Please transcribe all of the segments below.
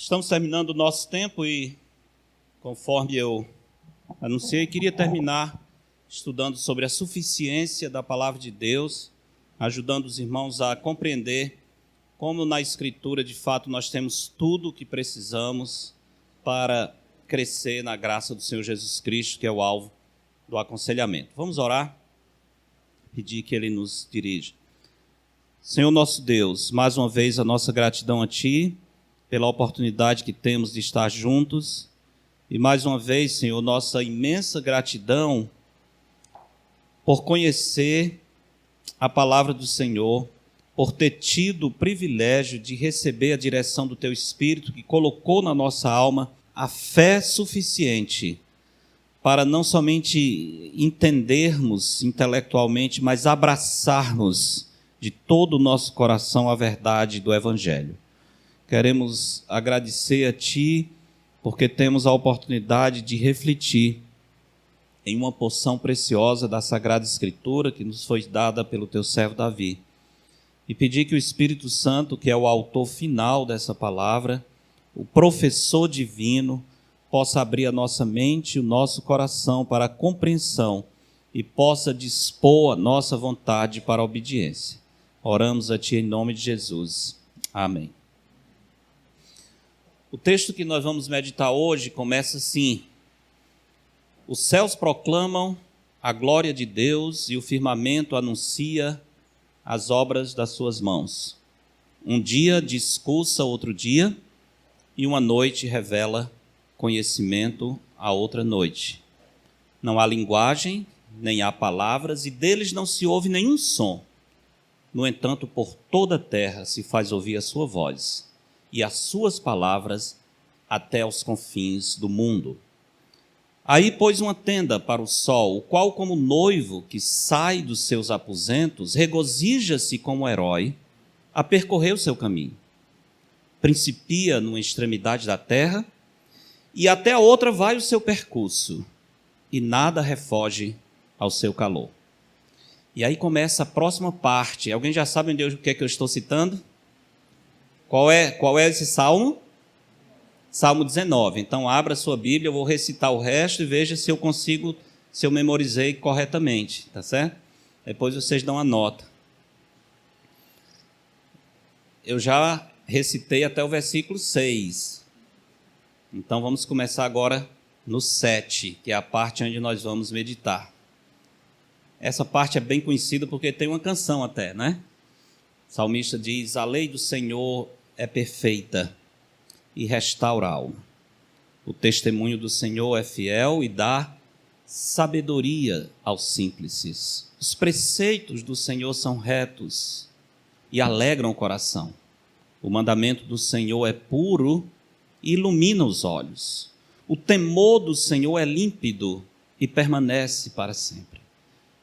Estamos terminando o nosso tempo e, conforme eu anunciei, queria terminar estudando sobre a suficiência da palavra de Deus, ajudando os irmãos a compreender como na Escritura, de fato, nós temos tudo o que precisamos para crescer na graça do Senhor Jesus Cristo, que é o alvo do aconselhamento. Vamos orar, pedir que Ele nos dirija. Senhor nosso Deus, mais uma vez a nossa gratidão a Ti, pela oportunidade que temos de estar juntos, e mais uma vez, Senhor, nossa imensa gratidão por conhecer a palavra do Senhor, por ter tido o privilégio de receber a direção do Teu Espírito, que colocou na nossa alma a fé suficiente para não somente entendermos intelectualmente, mas abraçarmos de todo o nosso coração a verdade do Evangelho. Queremos agradecer a Ti, porque temos a oportunidade de refletir em uma porção preciosa da Sagrada Escritura que nos foi dada pelo Teu servo Davi. E pedir que o Espírito Santo, que é o autor final dessa palavra, o professor divino, possa abrir a nossa mente e o nosso coração para a compreensão e possa dispor a nossa vontade para a obediência. Oramos a Ti em nome de Jesus. Amém. O texto que nós vamos meditar hoje começa assim: os céus proclamam a glória de Deus e o firmamento anuncia as obras das suas mãos. Um dia discursa outro dia, e uma noite revela conhecimento a outra noite. Não há linguagem, nem há palavras, e deles não se ouve nenhum som. No entanto, por toda a terra se faz ouvir a sua voz, e as suas palavras até os confins do mundo. Aí pôs uma tenda para o sol, o qual, como noivo que sai dos seus aposentos, regozija-se como herói a percorrer o seu caminho. Principia numa extremidade da terra, e até a outra vai o seu percurso, e nada refoge ao seu calor. E aí começa a próxima parte. Alguém já sabe o que é que eu estou citando? Qual é esse salmo? Salmo 19. Então abra sua Bíblia, eu vou recitar o resto e veja se eu memorizei corretamente, tá certo? Depois vocês dão a nota. Eu já recitei até o versículo 6. Então vamos começar agora no 7, que é a parte onde nós vamos meditar. Essa parte é bem conhecida porque tem uma canção até, né? O salmista diz: a lei do Senhor é perfeita e restaura a alma. O testemunho do Senhor é fiel e dá sabedoria aos simples. Os preceitos do Senhor são retos e alegram o coração. O mandamento do Senhor é puro e ilumina os olhos. O temor do Senhor é límpido e permanece para sempre.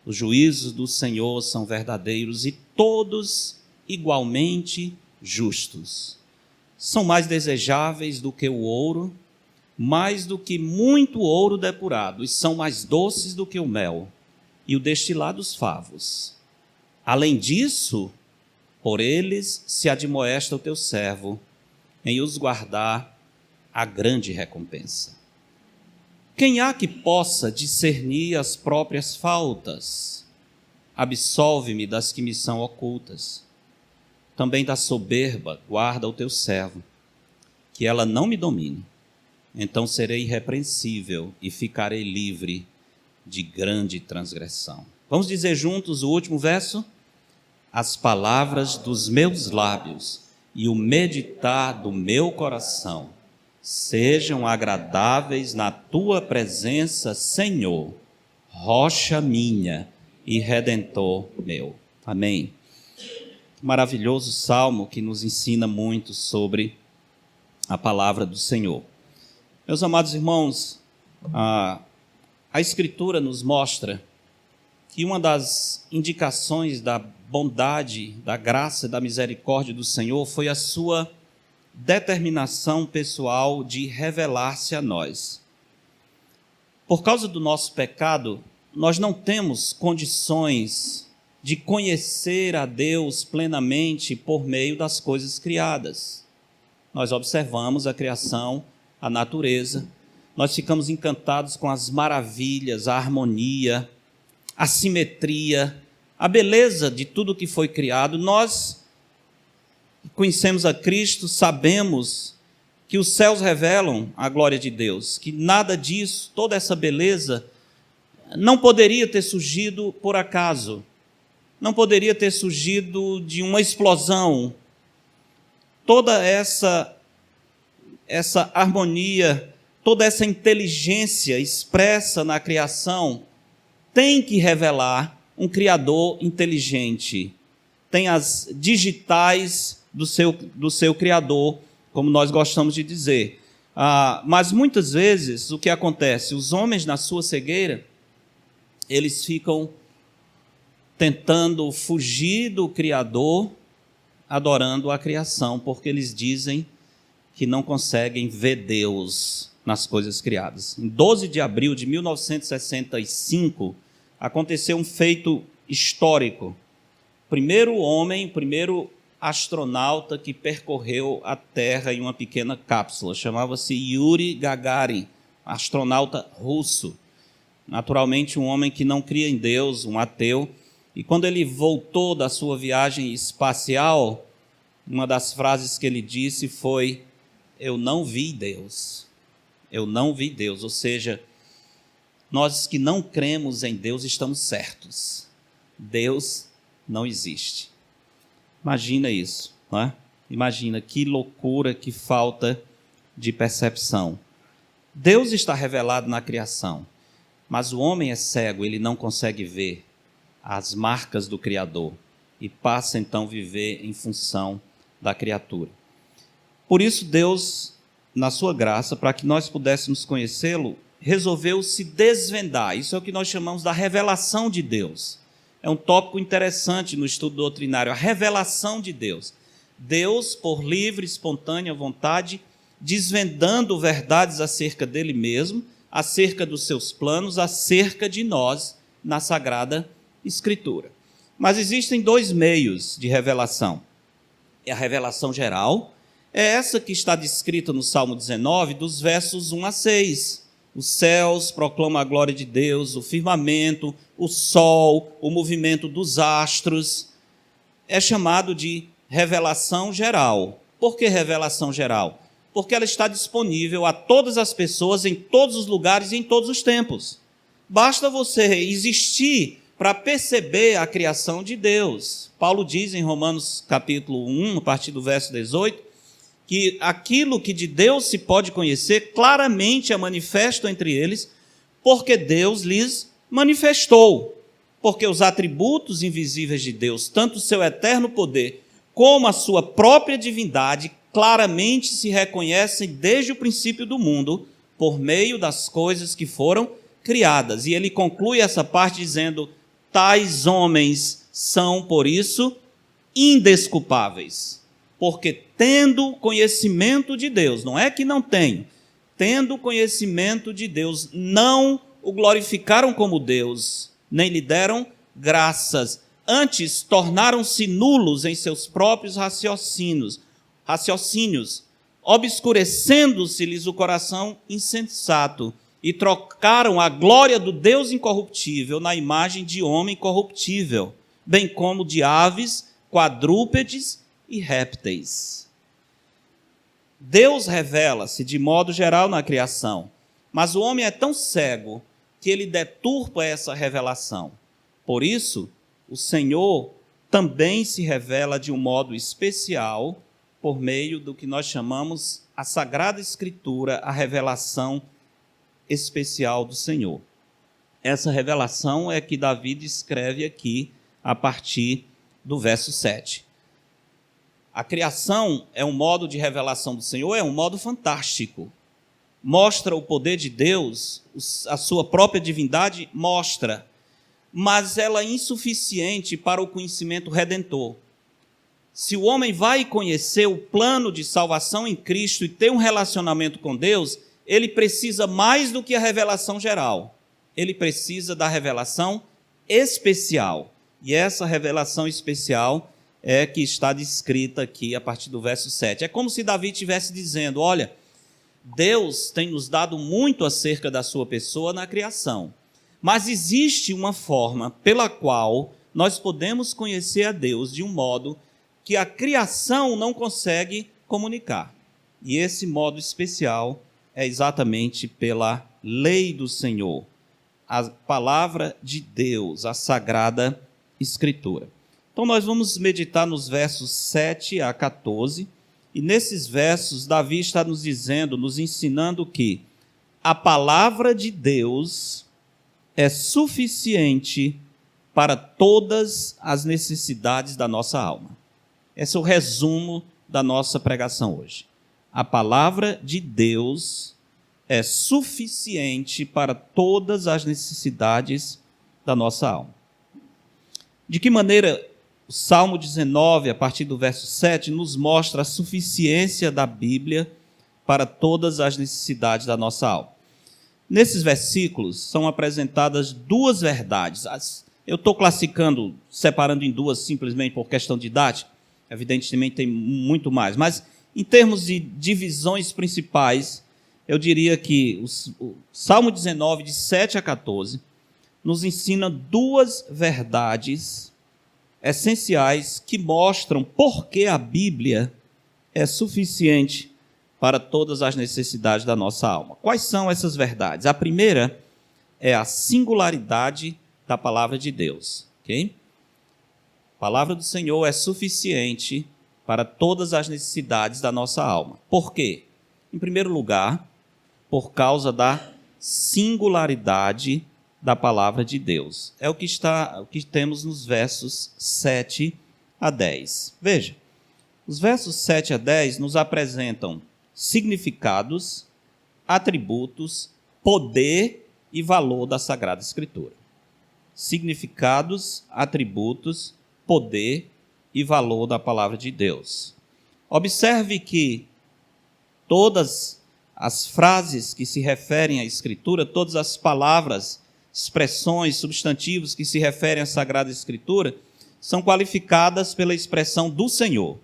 Os juízos do Senhor são verdadeiros e todos igualmente justos. São mais desejáveis do que o ouro, mais do que muito ouro depurado, e são mais doces do que o mel e o destilar dos favos. Além disso, por eles se admoesta o teu servo, em os guardar a grande recompensa. Quem há que possa discernir as próprias faltas? Absolve-me das que me são ocultas. Também da soberba guarda o teu servo, que ela não me domine. Então serei irrepreensível e ficarei livre de grande transgressão. Vamos dizer juntos o último verso? As palavras dos meus lábios e o meditar do meu coração sejam agradáveis na tua presença, Senhor, rocha minha e redentor meu. Amém. Maravilhoso salmo que nos ensina muito sobre a palavra do Senhor. Meus amados irmãos, a Escritura nos mostra que uma das indicações da bondade, da graça e da misericórdia do Senhor foi a sua determinação pessoal de revelar-se a nós. Por causa do nosso pecado, nós não temos condições de conhecer a Deus plenamente por meio das coisas criadas. nós observamos a criação, a natureza, nós ficamos encantados com as maravilhas, a harmonia, a simetria, a beleza de tudo que foi criado. Nós conhecemos a Cristo, sabemos que os céus revelam a glória de Deus, que nada disso, toda essa beleza, não poderia ter surgido por acaso, não poderia ter surgido de uma explosão. Toda essa harmonia, toda essa inteligência expressa na criação tem que revelar um Criador inteligente. Tem as digitais do seu Criador, como nós gostamos de dizer. Mas muitas vezes o que acontece? Os homens, na sua cegueira, eles ficam tentando fugir do Criador, adorando a criação, porque eles dizem que não conseguem ver Deus nas coisas criadas. Em 12 de abril de 1965, aconteceu um feito histórico. O primeiro astronauta que percorreu a Terra em uma pequena cápsula, chamava-se Yuri Gagarin, astronauta russo. Naturalmente, um homem que não cria em Deus, um ateu. E quando ele voltou da sua viagem espacial, uma das frases que ele disse foi: "Eu não vi Deus. Eu não vi Deus." Ou seja, nós que não cremos em Deus estamos certos. Deus não existe. Imagina isso, não é? Imagina que loucura, que falta de percepção. Deus está revelado na criação, mas o homem é cego, ele não consegue ver as marcas do Criador e passa então a viver em função da criatura. Por isso Deus, na sua graça, para que nós pudéssemos conhecê-lo, resolveu se desvendar. Isso é o que nós chamamos da revelação de Deus. É um tópico interessante no estudo doutrinário, a revelação de Deus. Deus, por livre e espontânea vontade, desvendando verdades acerca dele mesmo, acerca dos seus planos, acerca de nós, na Sagrada Escritura. Mas existem dois meios de revelação. É a revelação geral, é essa que está descrita no Salmo 19, dos versos 1 a 6. Os céus proclamam a glória de Deus, o firmamento, o sol, o movimento dos astros. É chamado de revelação geral. Por que revelação geral? Porque ela está disponível a todas as pessoas, em todos os lugares e em todos os tempos. Basta você existir para perceber a criação de Deus. Paulo diz em Romanos capítulo 1, a partir do verso 18, que aquilo que de Deus se pode conhecer claramente é manifesto entre eles, porque Deus lhes manifestou. Porque os atributos invisíveis de Deus, tanto o seu eterno poder, como a sua própria divindade, claramente se reconhecem desde o princípio do mundo, por meio das coisas que foram criadas. E ele conclui essa parte dizendo: tais homens são, por isso, indesculpáveis. Porque tendo conhecimento de Deus, não é que não tenham, tendo conhecimento de Deus, não o glorificaram como Deus, nem lhe deram graças, antes tornaram-se nulos em seus próprios raciocínios, obscurecendo-se-lhes o coração insensato, e trocaram a glória do Deus incorruptível na imagem de homem corruptível, bem como de aves, quadrúpedes e répteis. Deus revela-se de modo geral na criação, mas o homem é tão cego que ele deturpa essa revelação. Por isso, o Senhor também se revela de um modo especial por meio do que nós chamamos a Sagrada Escritura, a revelação especial do Senhor. Essa revelação é que Davi descreve aqui a partir do verso 7. A criação é um modo de revelação do Senhor, é um modo fantástico. Mostra o poder de Deus, a sua própria divindade mostra, mas ela é insuficiente para o conhecimento redentor. Se o homem vai conhecer o plano de salvação em Cristo e ter um relacionamento com Deus, ele precisa mais do que a revelação geral. Ele precisa da revelação especial. E essa revelação especial é que está descrita aqui a partir do verso 7. É como se Davi estivesse dizendo, olha, Deus tem nos dado muito acerca da sua pessoa na criação, mas existe uma forma pela qual nós podemos conhecer a Deus de um modo que a criação não consegue comunicar. E esse modo especial é exatamente pela lei do Senhor, a palavra de Deus, a Sagrada Escritura. Então nós vamos meditar nos versos 7 a 14, e nesses versos Davi está nos dizendo, nos ensinando que a palavra de Deus é suficiente para todas as necessidades da nossa alma. Esse é o resumo da nossa pregação hoje. A palavra de Deus é suficiente para todas as necessidades da nossa alma. De que maneira o Salmo 19, a partir do verso 7, nos mostra a suficiência da Bíblia para todas as necessidades da nossa alma? Nesses versículos são apresentadas duas verdades. Eu estou classificando, separando em duas simplesmente por questão didática, evidentemente tem muito mais, mas em termos de divisões principais, eu diria que o Salmo 19, de 7 a 14, nos ensina duas verdades essenciais que mostram por que a Bíblia é suficiente para todas as necessidades da nossa alma. Quais são essas verdades? A primeira é a singularidade da palavra de Deus. Okay? A palavra do Senhor é suficiente para todas as necessidades da nossa alma. Por quê? Em primeiro lugar, por causa da singularidade da palavra de Deus. É o que temos nos versos 7 a 10. Veja, os versos 7 a 10 nos apresentam significados, atributos, poder e valor da Sagrada Escritura. Significados, atributos, poder e valor da palavra de Deus. Observe que todas as frases que se referem à Escritura, todas as palavras, expressões, substantivos que se referem à Sagrada Escritura, são qualificadas pela expressão do Senhor.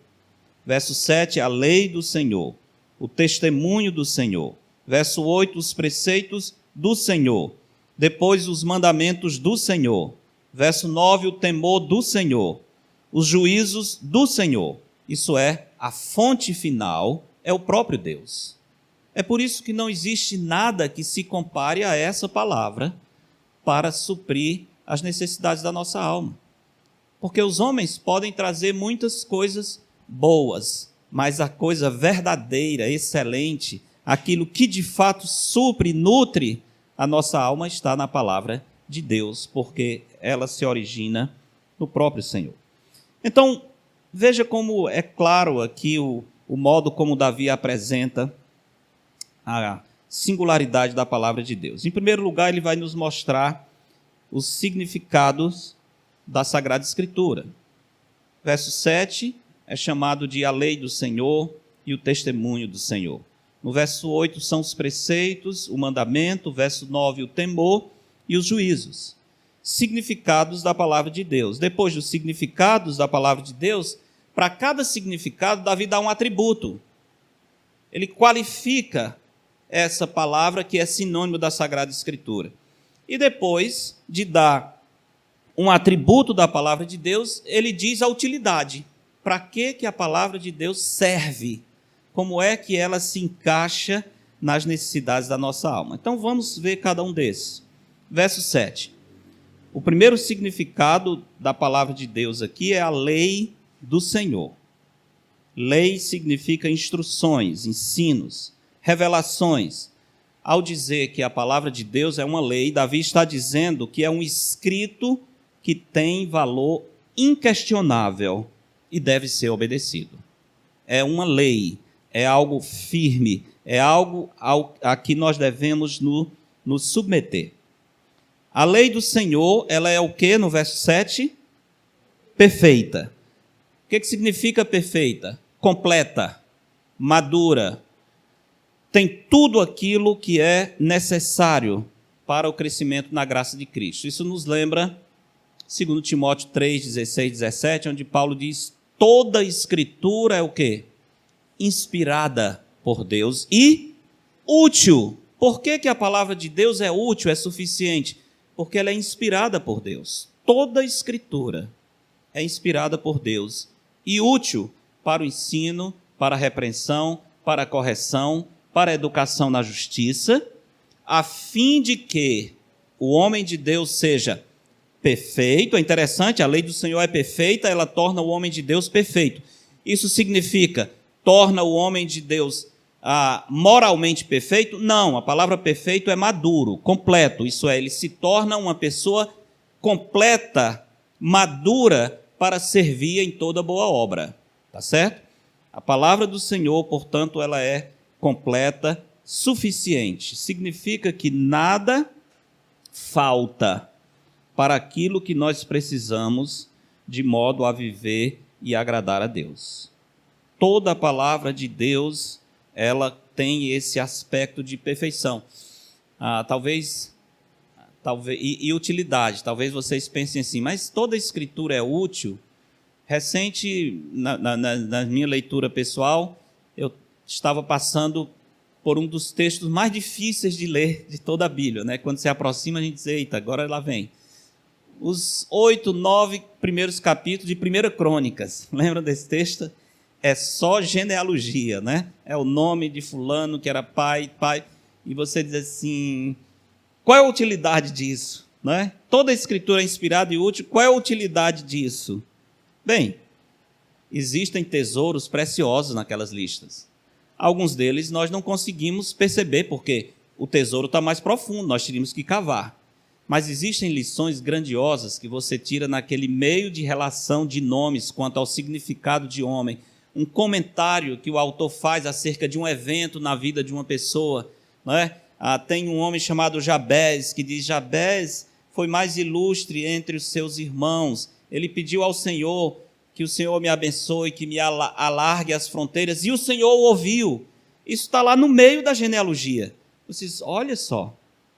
Verso 7, a lei do Senhor, o testemunho do Senhor. Verso 8, os preceitos do Senhor. Depois, os mandamentos do Senhor. Verso 9, o temor do Senhor. Os juízos do Senhor. Isso é, a fonte final é o próprio Deus. É por isso que não existe nada que se compare a essa palavra para suprir as necessidades da nossa alma. Porque os homens podem trazer muitas coisas boas, mas a coisa verdadeira, excelente, aquilo que de fato supre e nutre a nossa alma está na palavra de Deus, porque ela se origina no próprio Senhor. Então, veja como é claro aqui o modo como Davi apresenta a singularidade da palavra de Deus. Em primeiro lugar, ele vai nos mostrar os significados da Sagrada Escritura. Verso 7 é chamado de a lei do Senhor e o testemunho do Senhor. No verso 8 são os preceitos, o mandamento, verso 9 o temor e os juízos. Significados da palavra de Deus. Depois dos significados da palavra de Deus, para cada significado, Davi dá um atributo. Ele qualifica essa palavra que é sinônimo da Sagrada Escritura. E depois de dar um atributo da palavra de Deus, ele diz a utilidade. Para que a palavra de Deus serve? Como é que ela se encaixa nas necessidades da nossa alma? Então vamos ver cada um desses. Verso 7. O primeiro significado da palavra de Deus aqui é a lei do Senhor. Lei significa instruções, ensinos, revelações. Ao dizer que a palavra de Deus é uma lei, Davi está dizendo que é um escrito que tem valor inquestionável e deve ser obedecido. É uma lei, é algo firme, é algo a que nós devemos nos submeter. A lei do Senhor, ela é o que no verso 7? Perfeita. O que significa perfeita? Completa, madura, tem tudo aquilo que é necessário para o crescimento na graça de Cristo. Isso nos lembra 2 Timóteo 3, 16, 17, onde Paulo diz: toda escritura é o quê? Inspirada por Deus e útil. Por que a palavra de Deus é útil, é suficiente? Porque ela é inspirada por Deus. Toda escritura é inspirada por Deus e útil para o ensino, para a repreensão, para a correção, para a educação na justiça, a fim de que o homem de Deus seja perfeito. É interessante, a lei do Senhor é perfeita, ela torna o homem de Deus perfeito. Isso significa, torna o homem de Deus moralmente perfeito? Não, a palavra perfeito é maduro, completo, isso é, ele se torna uma pessoa completa, madura, para servir em toda boa obra, tá certo? A palavra do Senhor, portanto, ela é completa, suficiente. Significa que nada falta para aquilo que nós precisamos de modo a viver e agradar a Deus. Toda a palavra de Deus, ela tem esse aspecto de perfeição. Talvez e utilidade. Talvez vocês pensem assim, mas toda a escritura é útil? Recente, na minha leitura pessoal, eu estava passando por um dos textos mais difíceis de ler de toda a Bíblia, né? Quando se aproxima, a gente diz, eita, agora lá vem. Os 8, 9 primeiros capítulos de 1 Crônicas. Lembram desse texto? É só genealogia, né? É o nome de fulano que era pai. E você diz assim, qual é a utilidade disso? Né? Toda a escritura é inspirada e útil, qual é a utilidade disso? Bem, existem tesouros preciosos naquelas listas. Alguns deles nós não conseguimos perceber, porque o tesouro está mais profundo, nós teríamos que cavar. Mas existem lições grandiosas que você tira naquele meio de relação de nomes quanto ao significado de homem. Um comentário que o autor faz acerca de um evento na vida de uma pessoa. Não é? Tem um homem chamado Jabez, que diz, Jabez foi mais ilustre entre os seus irmãos. Ele pediu ao Senhor que o Senhor me abençoe, que me alargue as fronteiras, e o Senhor o ouviu. Isso está lá no meio da genealogia. Vocês, olha só,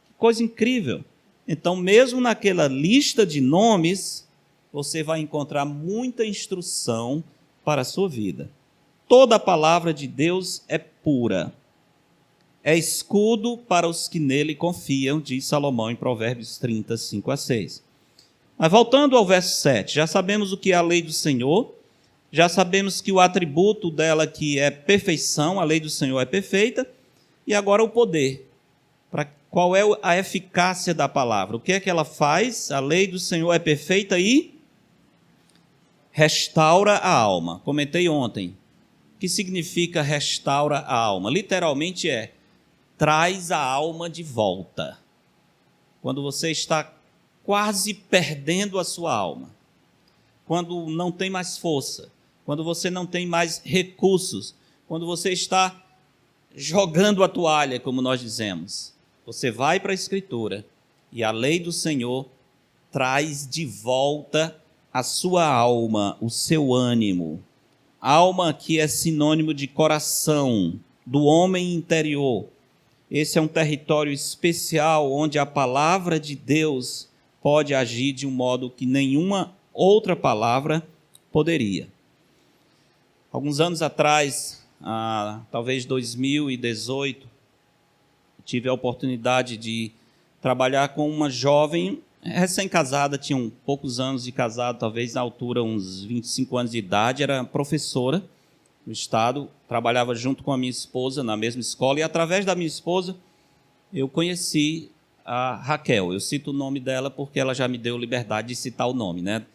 que coisa incrível. Então, mesmo naquela lista de nomes, você vai encontrar muita instrução para a sua vida. Toda a palavra de Deus é pura. É escudo para os que nele confiam, diz Salomão em Provérbios 30, 5-6. Mas voltando ao verso 7, já sabemos o que é a lei do Senhor, já sabemos que o atributo dela que é perfeição, a lei do Senhor é perfeita, e agora o poder. Qual é a eficácia da palavra? O que é que ela faz? A lei do Senhor é perfeita e restaura a alma. Comentei ontem. O que significa restaura a alma? Literalmente traz a alma de volta. Quando você está quase perdendo a sua alma, quando não tem mais força, quando você não tem mais recursos, quando você está jogando a toalha, como nós dizemos, você vai para a Escritura e a lei do Senhor traz de volta a sua alma, o seu ânimo. Alma que é sinônimo de coração, do homem interior. Esse é um território especial onde a palavra de Deus pode agir de um modo que nenhuma outra palavra poderia. Alguns anos atrás, talvez 2018, tive a oportunidade de trabalhar com uma jovem recém-casada, tinha poucos anos de casado, talvez na altura uns 25 anos de idade, era professora no estado, trabalhava junto com a minha esposa na mesma escola, e através da minha esposa eu conheci a Raquel. Eu cito o nome dela porque ela já me deu liberdade de citar o nome, né?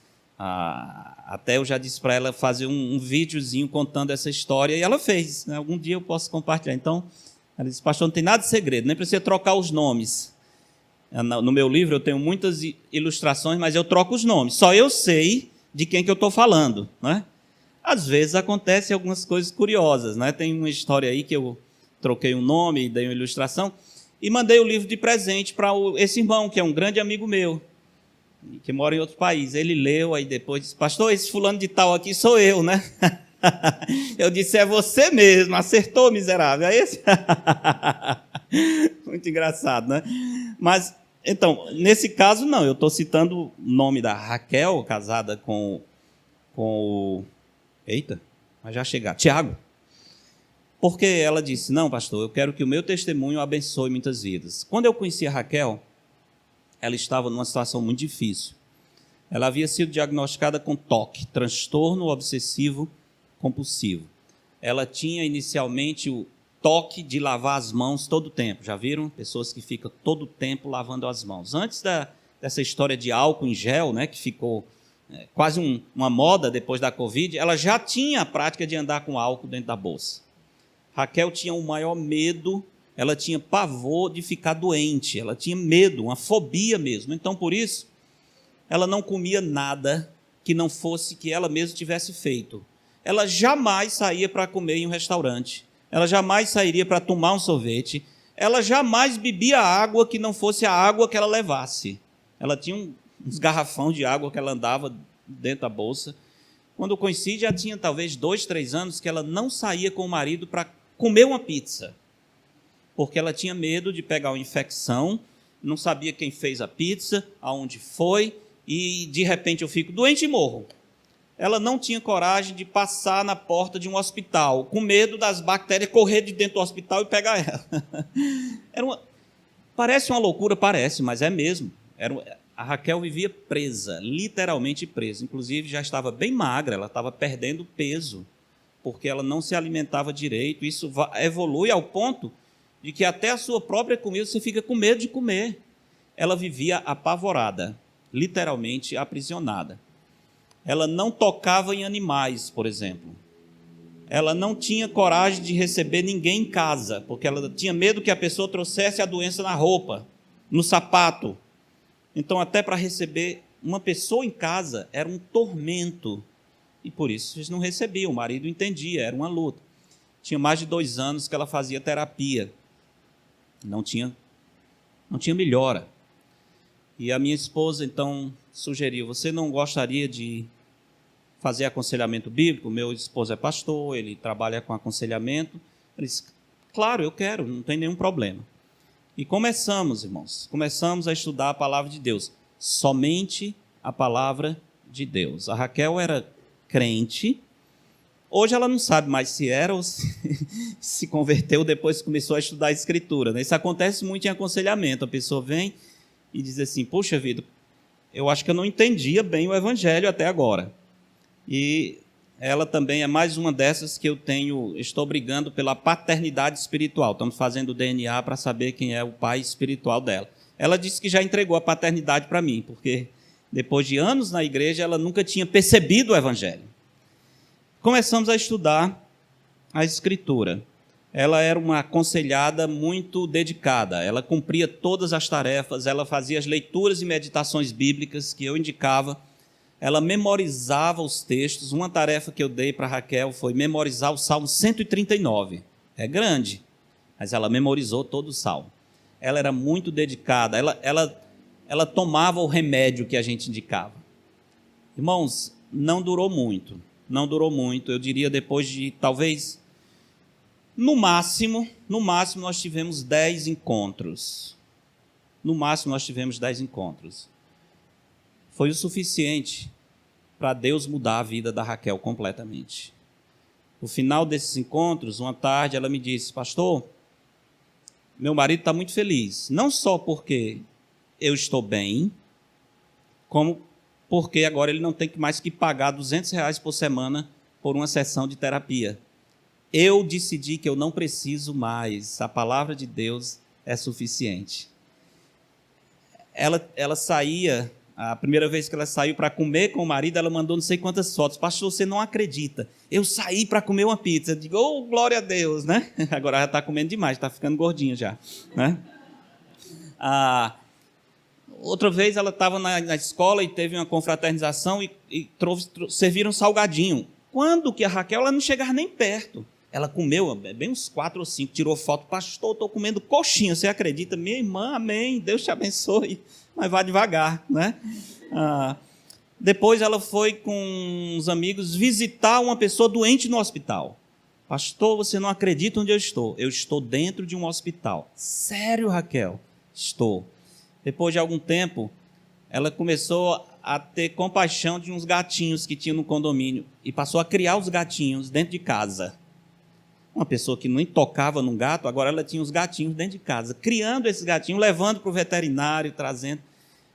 Até eu já disse para ela fazer um videozinho contando essa história, e ela fez, né? Algum dia eu posso compartilhar. Então, ela disse, pastor, não tem nada de segredo, nem precisa trocar os nomes. No meu livro eu tenho muitas ilustrações, mas eu troco os nomes. Só eu sei de quem que eu estou falando, né? Às vezes acontecem algumas coisas curiosas, né? Tem uma história aí que eu troquei um nome, dei uma ilustração, e mandei o livro de presente para esse irmão, que é um grande amigo meu, que mora em outro país. Ele leu, aí depois disse, pastor, esse fulano de tal aqui sou eu, né? Eu disse, é você mesmo, acertou, miserável. É esse? Muito engraçado, né? Mas, então, nesse caso, não, eu estou citando o nome da Raquel, casada com Eita, vai já chegar. Tiago. Porque ela disse, não, pastor, eu quero que o meu testemunho abençoe muitas vidas. Quando eu conheci a Raquel, ela estava numa situação muito difícil. Ela havia sido diagnosticada com TOC, transtorno obsessivo compulsivo. Ela tinha inicialmente o toque de lavar as mãos todo o tempo. Já viram? Pessoas que ficam todo o tempo lavando as mãos. Antes dessa história de álcool em gel, né, que ficou quase uma moda depois da Covid, ela já tinha a prática de andar com álcool dentro da bolsa. Raquel tinha o maior medo, ela tinha pavor de ficar doente, ela tinha medo, uma fobia mesmo. Então, por isso, ela não comia nada que não fosse que ela mesma tivesse feito. Ela jamais saía para comer em um restaurante, ela jamais sairia para tomar um sorvete, ela jamais bebia água que não fosse a água que ela levasse. Ela tinha uns garrafões de água que ela andava dentro da bolsa. Quando eu conheci, já tinha talvez 2, 3 anos que ela não saía com o marido para comer uma pizza, porque ela tinha medo de pegar uma infecção, não sabia quem fez a pizza, aonde foi, e de repente eu fico doente e morro. Ela não tinha coragem de passar na porta de um hospital, com medo das bactérias correr de dentro do hospital e pegar ela. Parece uma loucura, parece, mas é mesmo. A Raquel vivia presa, literalmente presa. Inclusive já estava bem magra, ela estava perdendo peso, porque ela não se alimentava direito. Isso evolui ao ponto de que até a sua própria comida você fica com medo de comer. Ela vivia apavorada, literalmente aprisionada. Ela não tocava em animais, por exemplo. Ela não tinha coragem de receber ninguém em casa, porque ela tinha medo que a pessoa trouxesse a doença na roupa, no sapato. Então, até para receber uma pessoa em casa era um tormento. E por isso eles não recebiam, o marido entendia, era uma luta. Tinha mais de 2 anos que ela fazia terapia. Não tinha melhora. E a minha esposa, então, sugeriu, você não gostaria de fazer aconselhamento bíblico? Meu esposo é pastor, ele trabalha com aconselhamento. Ele disse, claro, eu quero, não tem nenhum problema. E começamos, irmãos, a estudar a palavra de Deus. Somente a palavra de Deus. A Raquel era crente. Hoje ela não sabe mais se era ou se converteu depois que começou a estudar a Escritura, né? Isso acontece muito em aconselhamento. A pessoa vem e diz assim, poxa vida, eu acho que eu não entendia bem o Evangelho até agora. E ela também é mais uma dessas que estou brigando pela paternidade espiritual. Estamos fazendo o DNA para saber quem é o pai espiritual dela. Ela disse que já entregou a paternidade para mim, porque depois de anos na igreja, ela nunca tinha percebido o Evangelho. Começamos a estudar a Escritura. Ela era uma aconselhada muito dedicada, ela cumpria todas as tarefas, ela fazia as leituras e meditações bíblicas que eu indicava, ela memorizava os textos. Uma tarefa que eu dei para Raquel foi memorizar o Salmo 139. É grande, mas ela memorizou todo o Salmo. Ela era muito dedicada, ela tomava o remédio que a gente indicava. Irmãos, não durou muito, eu diria depois de talvez, no máximo nós tivemos 10 encontros. Foi o suficiente para Deus mudar a vida da Raquel completamente. No final desses encontros, uma tarde, ela me disse, pastor, meu marido está muito feliz, não só porque eu estou bem, como porque agora ele não tem mais que pagar R$200 por semana por uma sessão de terapia. Eu decidi que eu não preciso mais, a palavra de Deus é suficiente. Ela saía, a primeira vez que ela saiu para comer com o marido, ela mandou não sei quantas fotos. Pastor, você não acredita, eu saí para comer uma pizza. Eu digo, oh, glória a Deus, né? Agora ela está comendo demais, está ficando gordinha já, né? Outra vez ela estava na escola e teve uma confraternização e serviram salgadinho. Quando que a Raquel ela não chegava nem perto. Ela comeu bem uns 4 ou 5, tirou foto, pastor, estou comendo coxinha, você acredita? Minha irmã, amém, Deus te abençoe, mas vá devagar, né? Depois ela foi com uns amigos visitar uma pessoa doente no hospital. Pastor, você não acredita onde eu estou? Eu estou dentro de um hospital. Sério, Raquel? Estou. Depois de algum tempo, ela começou a ter compaixão de uns gatinhos que tinha no condomínio e passou a criar os gatinhos dentro de casa. Uma pessoa que nem tocava num gato, agora ela tinha os gatinhos dentro de casa, criando esses gatinhos, levando para o veterinário, trazendo.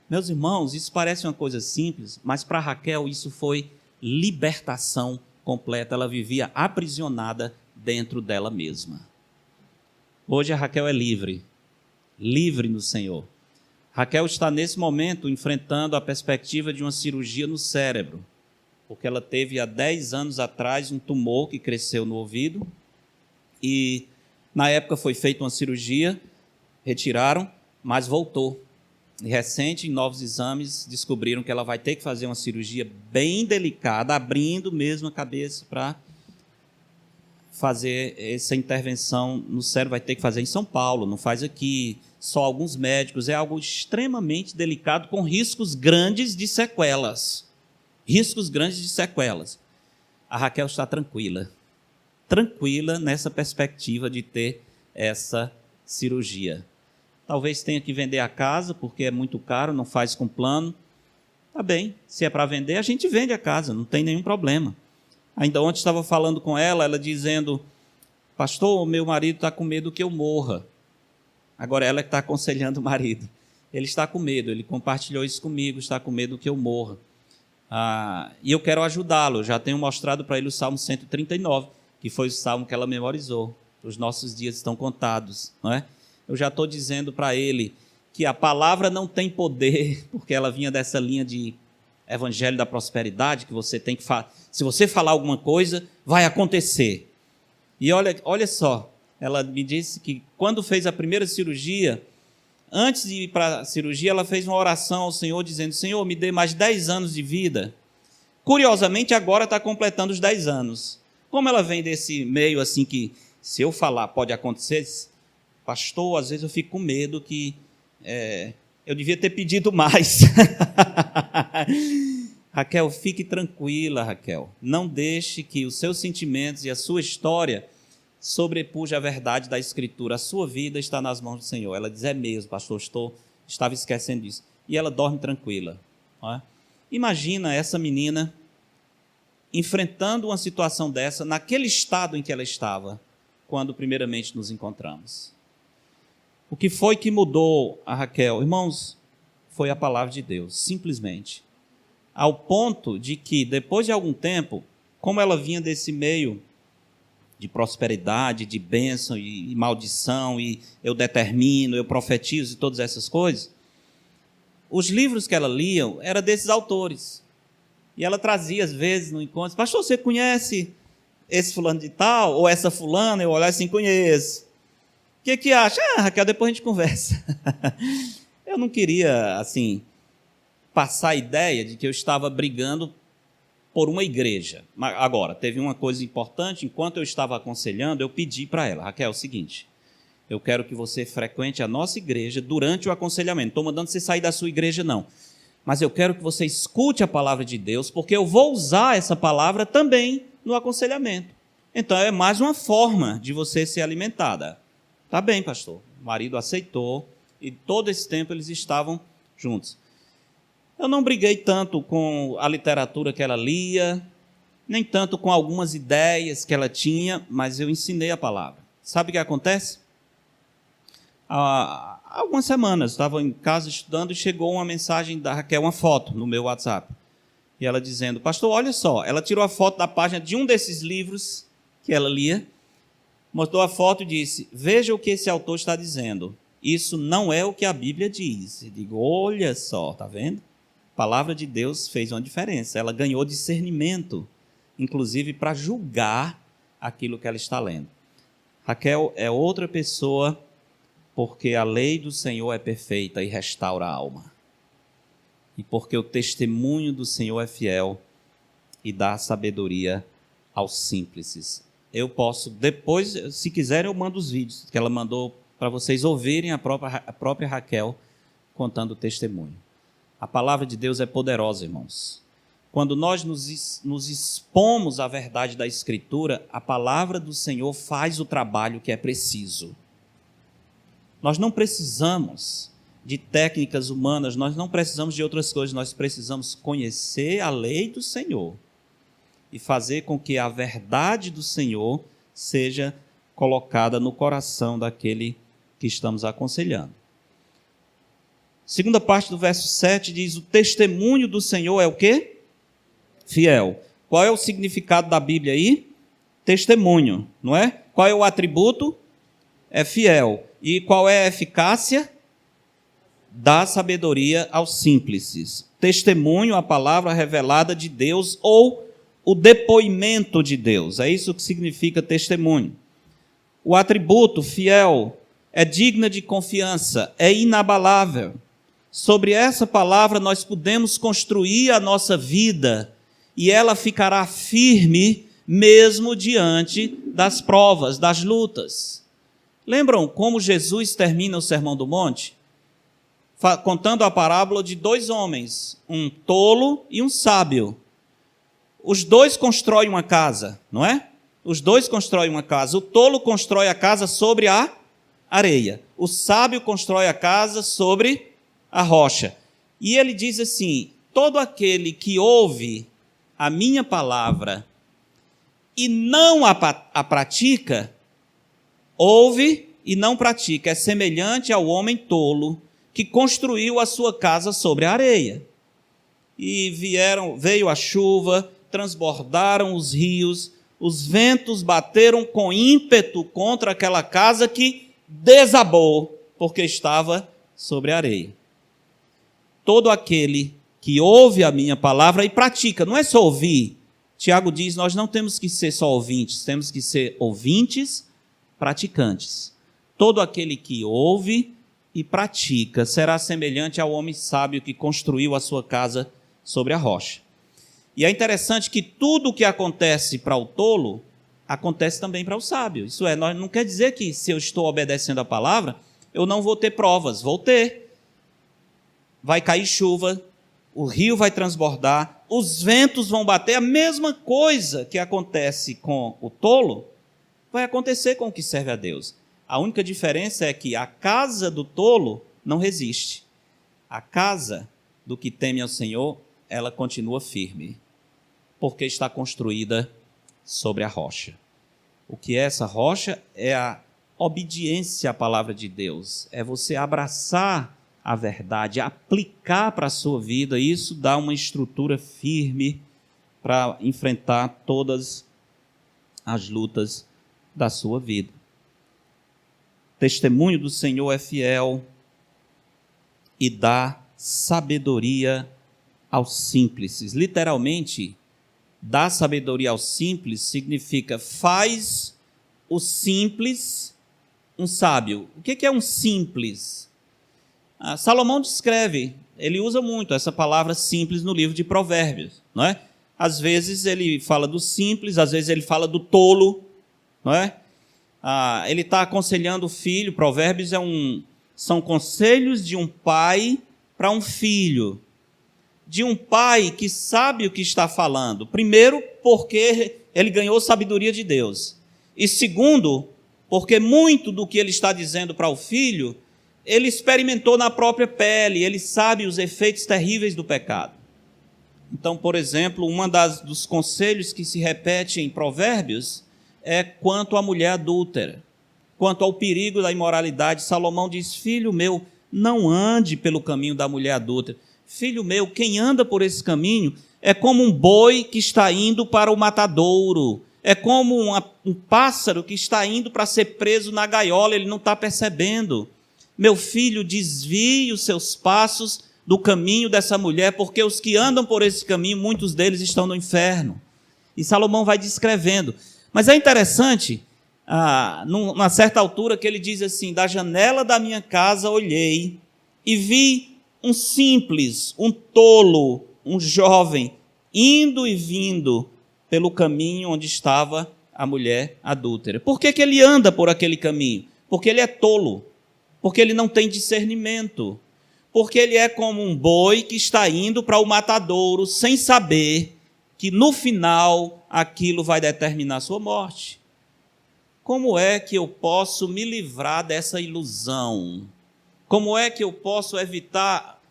Meus irmãos, isso parece uma coisa simples, mas para Raquel isso foi libertação completa. Ela vivia aprisionada dentro dela mesma. Hoje a Raquel é livre no Senhor. Raquel está nesse momento enfrentando a perspectiva de uma cirurgia no cérebro, porque ela teve há 10 anos atrás um tumor que cresceu no ouvido e na época foi feita uma cirurgia, retiraram, mas voltou. E recente, em novos exames, descobriram que ela vai ter que fazer uma cirurgia bem delicada, abrindo mesmo a cabeça para fazer essa intervenção no cérebro. Vai ter que fazer em São Paulo, não faz aqui, só alguns médicos. É algo extremamente delicado, com riscos grandes de sequelas. Riscos grandes de sequelas. A Raquel está tranquila nessa perspectiva de ter essa cirurgia. Talvez tenha que vender a casa, porque é muito caro, não faz com plano. Tá bem, se é para vender, a gente vende a casa, não tem nenhum problema. Ainda ontem estava falando com ela dizendo, pastor, meu marido está com medo que eu morra. Agora ela que está aconselhando o marido. Ele está com medo, ele compartilhou isso comigo, está com medo que eu morra. E eu quero ajudá-lo, eu já tenho mostrado para ele o Salmo 139, que foi o salmo que ela memorizou. Os nossos dias estão contados, não é? Eu já estou dizendo para ele que a palavra não tem poder, porque ela vinha dessa linha de evangelho da prosperidade, que você tem que se você falar alguma coisa, vai acontecer. E olha só, ela me disse que quando fez a primeira cirurgia, antes de ir para a cirurgia, ela fez uma oração ao Senhor, dizendo, Senhor, me dê mais 10 anos de vida. Curiosamente, agora está completando os 10 anos. Como ela vem desse meio assim que, se eu falar, pode acontecer, pastor, às vezes eu fico com medo que eu devia ter pedido mais. Raquel, fique tranquila, Raquel. Não deixe que os seus sentimentos e a sua história sobrepuja a verdade da Escritura. A sua vida está nas mãos do Senhor. Ela diz, é mesmo, pastor, estava esquecendo disso. E ela dorme tranquila. Não é? Imagina essa menina enfrentando uma situação dessa, naquele estado em que ela estava, quando primeiramente nos encontramos. O que foi que mudou a Raquel? Irmãos, foi a palavra de Deus, simplesmente. Ao ponto de que, depois de algum tempo, como ela vinha desse meio de prosperidade, de bênção e maldição, e eu determino, eu profetizo e todas essas coisas, os livros que ela lia eram desses autores. E ela trazia, às vezes, no encontro, pastor, você conhece esse fulano de tal, ou essa fulana? Eu olhava assim, conheço. O que acha? Raquel, depois a gente conversa. Eu não queria, assim, passar a ideia de que eu estava brigando por uma igreja. Agora, teve uma coisa importante, enquanto eu estava aconselhando, eu pedi para ela, Raquel, é o seguinte, eu quero que você frequente a nossa igreja durante o aconselhamento. Não estou mandando você sair da sua igreja, não. Mas eu quero que você escute a palavra de Deus, porque eu vou usar essa palavra também no aconselhamento. Então, é mais uma forma de você ser alimentada. Tá bem, pastor. O marido aceitou e todo esse tempo eles estavam juntos. Eu não briguei tanto com a literatura que ela lia, nem tanto com algumas ideias que ela tinha, mas eu ensinei a palavra. Sabe o que acontece? Há algumas semanas, estava em casa estudando e chegou uma mensagem da Raquel, uma foto no meu WhatsApp. E ela dizendo, pastor, olha só, ela tirou a foto da página de um desses livros que ela lia, mostrou a foto e disse, veja o que esse autor está dizendo. Isso não é o que a Bíblia diz. Eu digo, olha só, está vendo? A palavra de Deus fez uma diferença. Ela ganhou discernimento, inclusive para julgar aquilo que ela está lendo. Raquel é outra pessoa, porque a lei do Senhor é perfeita e restaura a alma. E porque o testemunho do Senhor é fiel e dá sabedoria aos simples. Eu posso, depois, se quiserem, eu mando os vídeos que ela mandou para vocês ouvirem a própria Raquel contando o testemunho. A palavra de Deus é poderosa, irmãos. Quando nós nos expomos à verdade da Escritura, a palavra do Senhor faz o trabalho que é preciso. Nós não precisamos de técnicas humanas, nós não precisamos de outras coisas, nós precisamos conhecer a lei do Senhor e fazer com que a verdade do Senhor seja colocada no coração daquele que estamos aconselhando. Segunda parte do verso 7 diz: o testemunho do Senhor é o quê? Fiel. Qual é o significado da Bíblia aí? Testemunho, não é? Qual é o atributo? É fiel. E qual é a eficácia? Dá sabedoria aos simples. Testemunho, a palavra revelada de Deus, ou o depoimento de Deus. É isso que significa testemunho. O atributo fiel é digna de confiança, é inabalável. Sobre essa palavra nós podemos construir a nossa vida e ela ficará firme mesmo diante das provas, das lutas. Lembram como Jesus termina o Sermão do Monte? Contando a parábola de dois homens, um tolo e um sábio. Os dois constroem uma casa, não é? Os dois constroem uma casa. O tolo constrói a casa sobre a areia. O sábio constrói a casa sobre a rocha. E ele diz assim: todo aquele que ouve a minha palavra e não a pratica, ouve e não pratica, é semelhante ao homem tolo que construiu a sua casa sobre a areia. E veio a chuva, transbordaram os rios, os ventos bateram com ímpeto contra aquela casa que desabou, porque estava sobre a areia. Todo aquele que ouve a minha palavra e pratica, não é só ouvir. Tiago diz, nós não temos que ser só ouvintes, temos que ser ouvintes, praticantes. Todo aquele que ouve e pratica será semelhante ao homem sábio que construiu a sua casa sobre a rocha. E é interessante que tudo o que acontece para o tolo, acontece também para o sábio. Isso é, não quer dizer que se eu estou obedecendo a palavra, eu não vou ter provas. Vou ter. Vai cair chuva, o rio vai transbordar, os ventos vão bater. A mesma coisa que acontece com o tolo, vai acontecer com o que serve a Deus. A única diferença é que a casa do tolo não resiste. A casa do que teme ao Senhor, ela continua firme, porque está construída sobre a rocha. O que é essa rocha? É a obediência à palavra de Deus. É você abraçar a verdade, aplicar para a sua vida. Isso dá uma estrutura firme para enfrentar todas as lutas da sua vida. O testemunho do Senhor é fiel e dá sabedoria aos simples. Literalmente, dar sabedoria aos simples significa faz o simples um sábio. O que é um simples? Salomão descreve, ele usa muito essa palavra simples no livro de Provérbios, não é? Às vezes ele fala do simples, às vezes ele fala do tolo, não é? Ele está aconselhando o filho. Provérbios são conselhos de um pai para um filho. De um pai que sabe o que está falando. Primeiro, porque ele ganhou sabedoria de Deus. E segundo, porque muito do que ele está dizendo para o filho, ele experimentou na própria pele, ele sabe os efeitos terríveis do pecado. Então, por exemplo, dos conselhos que se repete em Provérbios é quanto à mulher adúltera, quanto ao perigo da imoralidade. Salomão diz: filho meu, não ande pelo caminho da mulher adúltera. Filho meu, quem anda por esse caminho é como um boi que está indo para o matadouro, é como um pássaro que está indo para ser preso na gaiola, ele não está percebendo. Meu filho, desvie os seus passos do caminho dessa mulher, porque os que andam por esse caminho, muitos deles estão no inferno. E Salomão vai descrevendo. Mas é interessante, numa certa altura, que ele diz assim: da janela da minha casa olhei e vi um simples, um tolo, um jovem, indo e vindo pelo caminho onde estava a mulher adúltera. Por que ele anda por aquele caminho? Porque ele é tolo, porque ele não tem discernimento, porque ele é como um boi que está indo para o matadouro sem saber que no final aquilo vai determinar a sua morte. Como é que eu posso me livrar dessa ilusão Como é que eu posso evitar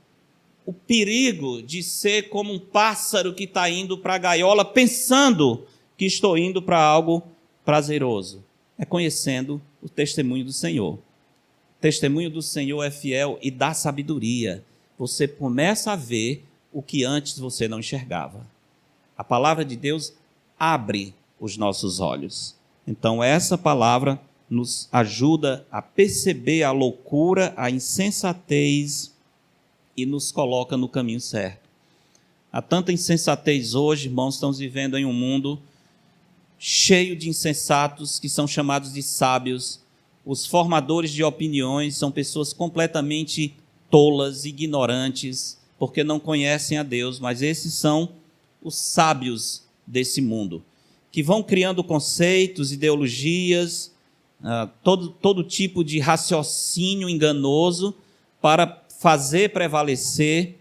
o perigo de ser como um pássaro que está indo para a gaiola pensando que estou indo para algo prazeroso? É conhecendo o testemunho do Senhor. O testemunho do Senhor é fiel e dá sabedoria. Você começa a ver o que antes você não enxergava. A palavra de Deus abre os nossos olhos. Então essa palavra nos ajuda a perceber a loucura, a insensatez e nos coloca no caminho certo. Há tanta insensatez hoje, irmãos, estamos vivendo em um mundo cheio de insensatos que são chamados de sábios. Os formadores de opiniões são pessoas completamente tolas, ignorantes, porque não conhecem a Deus, mas esses são os sábios desse mundo, que vão criando conceitos, ideologias, todo tipo de raciocínio enganoso para fazer prevalecer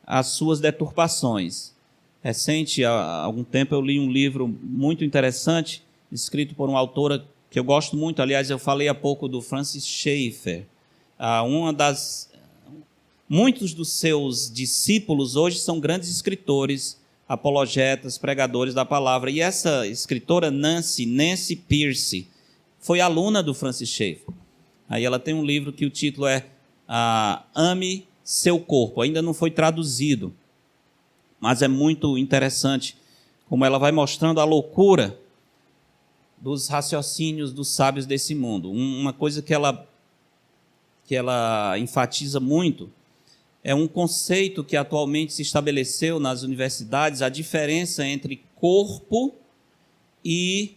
as suas deturpações. Há algum tempo eu li um livro muito interessante, escrito por uma autora que eu gosto muito, aliás, eu falei há pouco do Francis Schaeffer. Muitos dos seus discípulos hoje são grandes escritores, apologetas, pregadores da palavra. E essa escritora, Nancy Pearce, foi aluna do Francis Schaeffer. Aí ela tem um livro que o título é Ame Seu Corpo. Ainda não foi traduzido, mas é muito interessante como ela vai mostrando a loucura dos raciocínios dos sábios desse mundo. Uma coisa que ela enfatiza muito é um conceito que atualmente se estabeleceu nas universidades, a diferença entre corpo e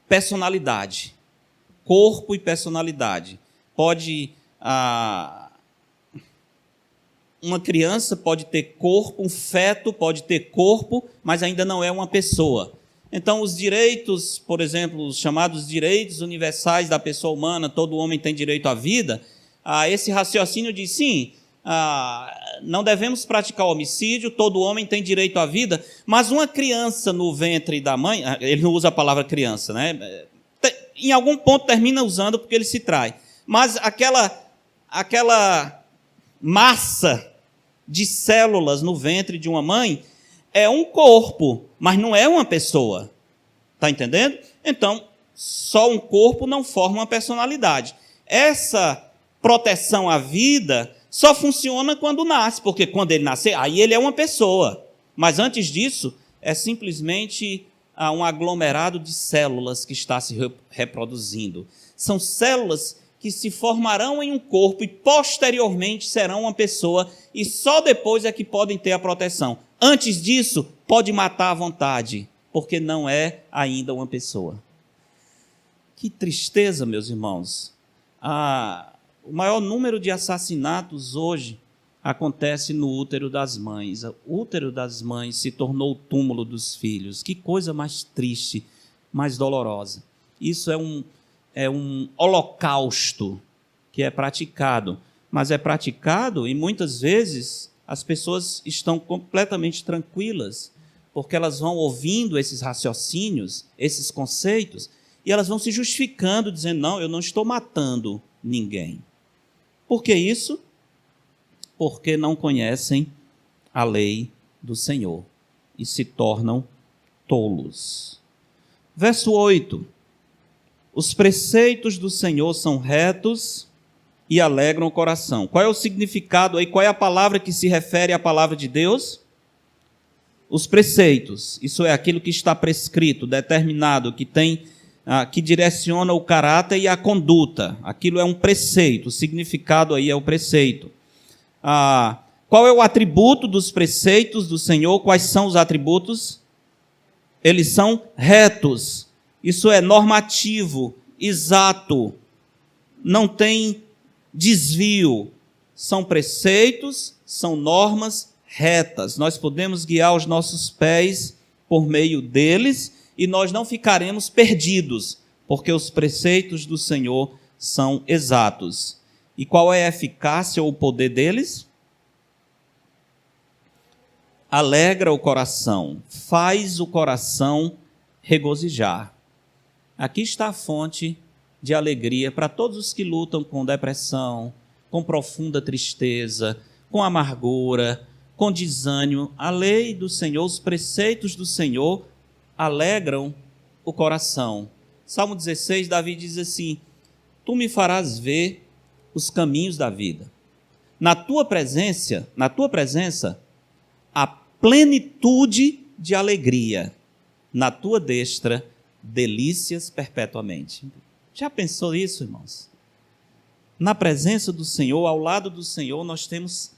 personalidade. Corpo e personalidade. Uma criança pode ter corpo, um feto pode ter corpo, mas ainda não é uma pessoa. Então, os direitos, por exemplo, os chamados direitos universais da pessoa humana, todo homem tem direito à vida, esse raciocínio diz, sim, não devemos praticar homicídio, todo homem tem direito à vida, mas uma criança no ventre da mãe, ele não usa a palavra criança, né? Em algum ponto termina usando porque ele se trai, mas aquela massa de células no ventre de uma mãe é um corpo, mas não é uma pessoa. Está entendendo? Então, só um corpo não forma uma personalidade. Essa proteção à vida só funciona quando nasce, porque quando ele nascer, aí ele é uma pessoa. Mas antes disso, é simplesmente um aglomerado de células que está se reproduzindo. São células que se formarão em um corpo e posteriormente serão uma pessoa, e só depois é que podem ter a proteção. Antes disso, pode matar à vontade, porque não é ainda uma pessoa. Que tristeza, meus irmãos. O maior número de assassinatos hoje acontece no útero das mães. O útero das mães se tornou o túmulo dos filhos. Que coisa mais triste, mais dolorosa. Isso é um holocausto que é praticado. Mas é praticado e muitas vezes as pessoas estão completamente tranquilas, porque elas vão ouvindo esses raciocínios, esses conceitos, e elas vão se justificando, dizendo, não, eu não estou matando ninguém. Por que isso? Porque não conhecem a lei do Senhor e se tornam tolos. Verso 8. Os preceitos do Senhor são retos e alegram o coração. Qual é o significado aí? Qual é a palavra que se refere à palavra de Deus? Os preceitos. Isso é aquilo que está prescrito, determinado, que direciona o caráter e a conduta. Aquilo é um preceito, o significado aí é o preceito. Qual é o atributo dos preceitos do Senhor? Quais são os atributos? Eles são retos. Isso é normativo, exato, não tem desvio. São preceitos, são normas retas. Nós podemos guiar os nossos pés por meio deles e nós não ficaremos perdidos, porque os preceitos do Senhor são exatos. E qual é a eficácia ou o poder deles? Alegra o coração, faz o coração regozijar. Aqui está a fonte de alegria para todos os que lutam com depressão, com profunda tristeza, com amargura, com desânimo. A lei do Senhor, os preceitos do Senhor alegram o coração. Salmo 16, Davi diz assim: tu me farás ver os caminhos da vida. Na tua presença, há plenitude de alegria. Na tua destra, delícias perpetuamente. Já pensou isso, irmãos? Na presença do Senhor, ao lado do Senhor, nós temos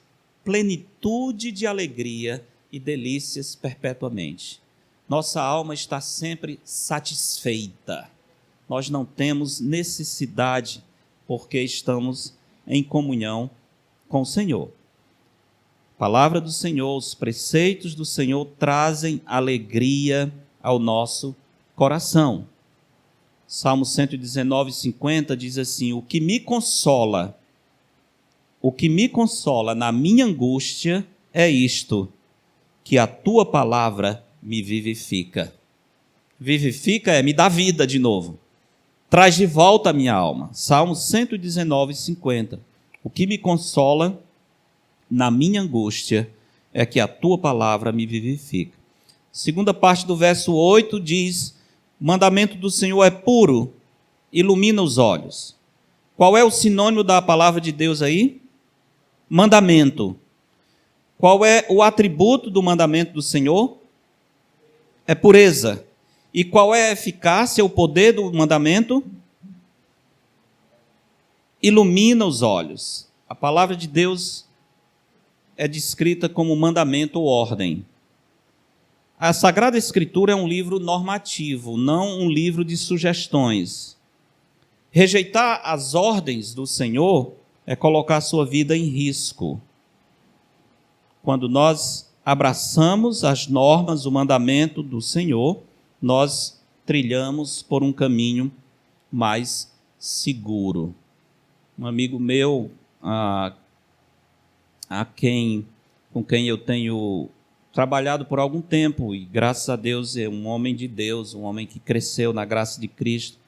plenitude de alegria e delícias perpetuamente. Nossa alma está sempre satisfeita. Nós não temos necessidade, porque estamos em comunhão com o Senhor. A palavra do Senhor, os preceitos do Senhor trazem alegria ao nosso coração. Salmo 119, 50 diz assim: o que me consola na minha angústia é isto, que a tua palavra me vivifica. Vivifica é me dá vida de novo. Traz de volta a minha alma. Salmo 119, 50. O que me consola na minha angústia é que a tua palavra me vivifica. Segunda parte do verso 8 diz: o mandamento do Senhor é puro, ilumina os olhos. Qual é o sinônimo da palavra de Deus aí? Mandamento. Qual é o atributo do mandamento do Senhor? É pureza. E qual é a eficácia, o poder do mandamento? Ilumina os olhos. A palavra de Deus é descrita como mandamento ou ordem. A Sagrada Escritura é um livro normativo, não um livro de sugestões. Rejeitar as ordens do Senhor é colocar a sua vida em risco. Quando nós abraçamos as normas, o mandamento do Senhor, nós trilhamos por um caminho mais seguro. Um amigo meu, com quem eu tenho trabalhado por algum tempo, e graças a Deus é um homem de Deus, um homem que cresceu na graça de Cristo.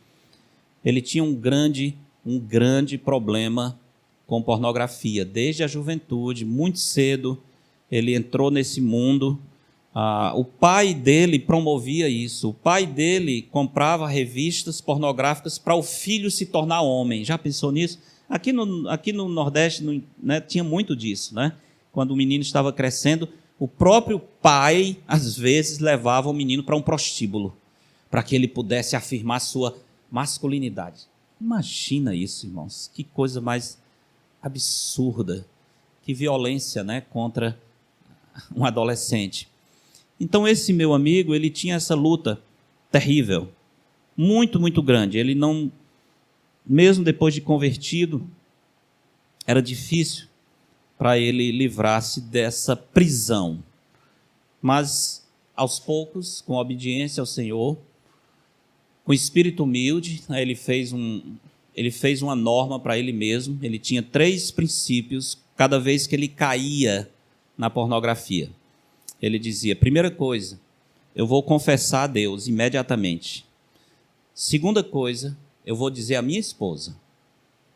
Ele tinha um grande problema com pornografia, desde a juventude, muito cedo ele entrou nesse mundo. O pai dele promovia isso, o pai dele comprava revistas pornográficas para o filho se tornar homem. Já pensou nisso? Aqui no Nordeste né, tinha muito disso, né? Quando o menino estava crescendo, o próprio pai, às vezes, levava o menino para um prostíbulo, para que ele pudesse afirmar sua masculinidade. Imagina isso, irmãos, que coisa mais absurda, que violência, né, contra um adolescente. Então esse meu amigo, ele tinha essa luta terrível, muito, muito grande. Ele não, mesmo depois de convertido, era difícil para ele livrar-se dessa prisão. Mas, aos poucos, com obediência ao Senhor, com espírito humilde, ele fez uma norma para ele mesmo. Ele tinha 3 princípios cada vez que ele caía na pornografia. Ele dizia: primeira coisa, eu vou confessar a Deus imediatamente. Segunda coisa, eu vou dizer à minha esposa.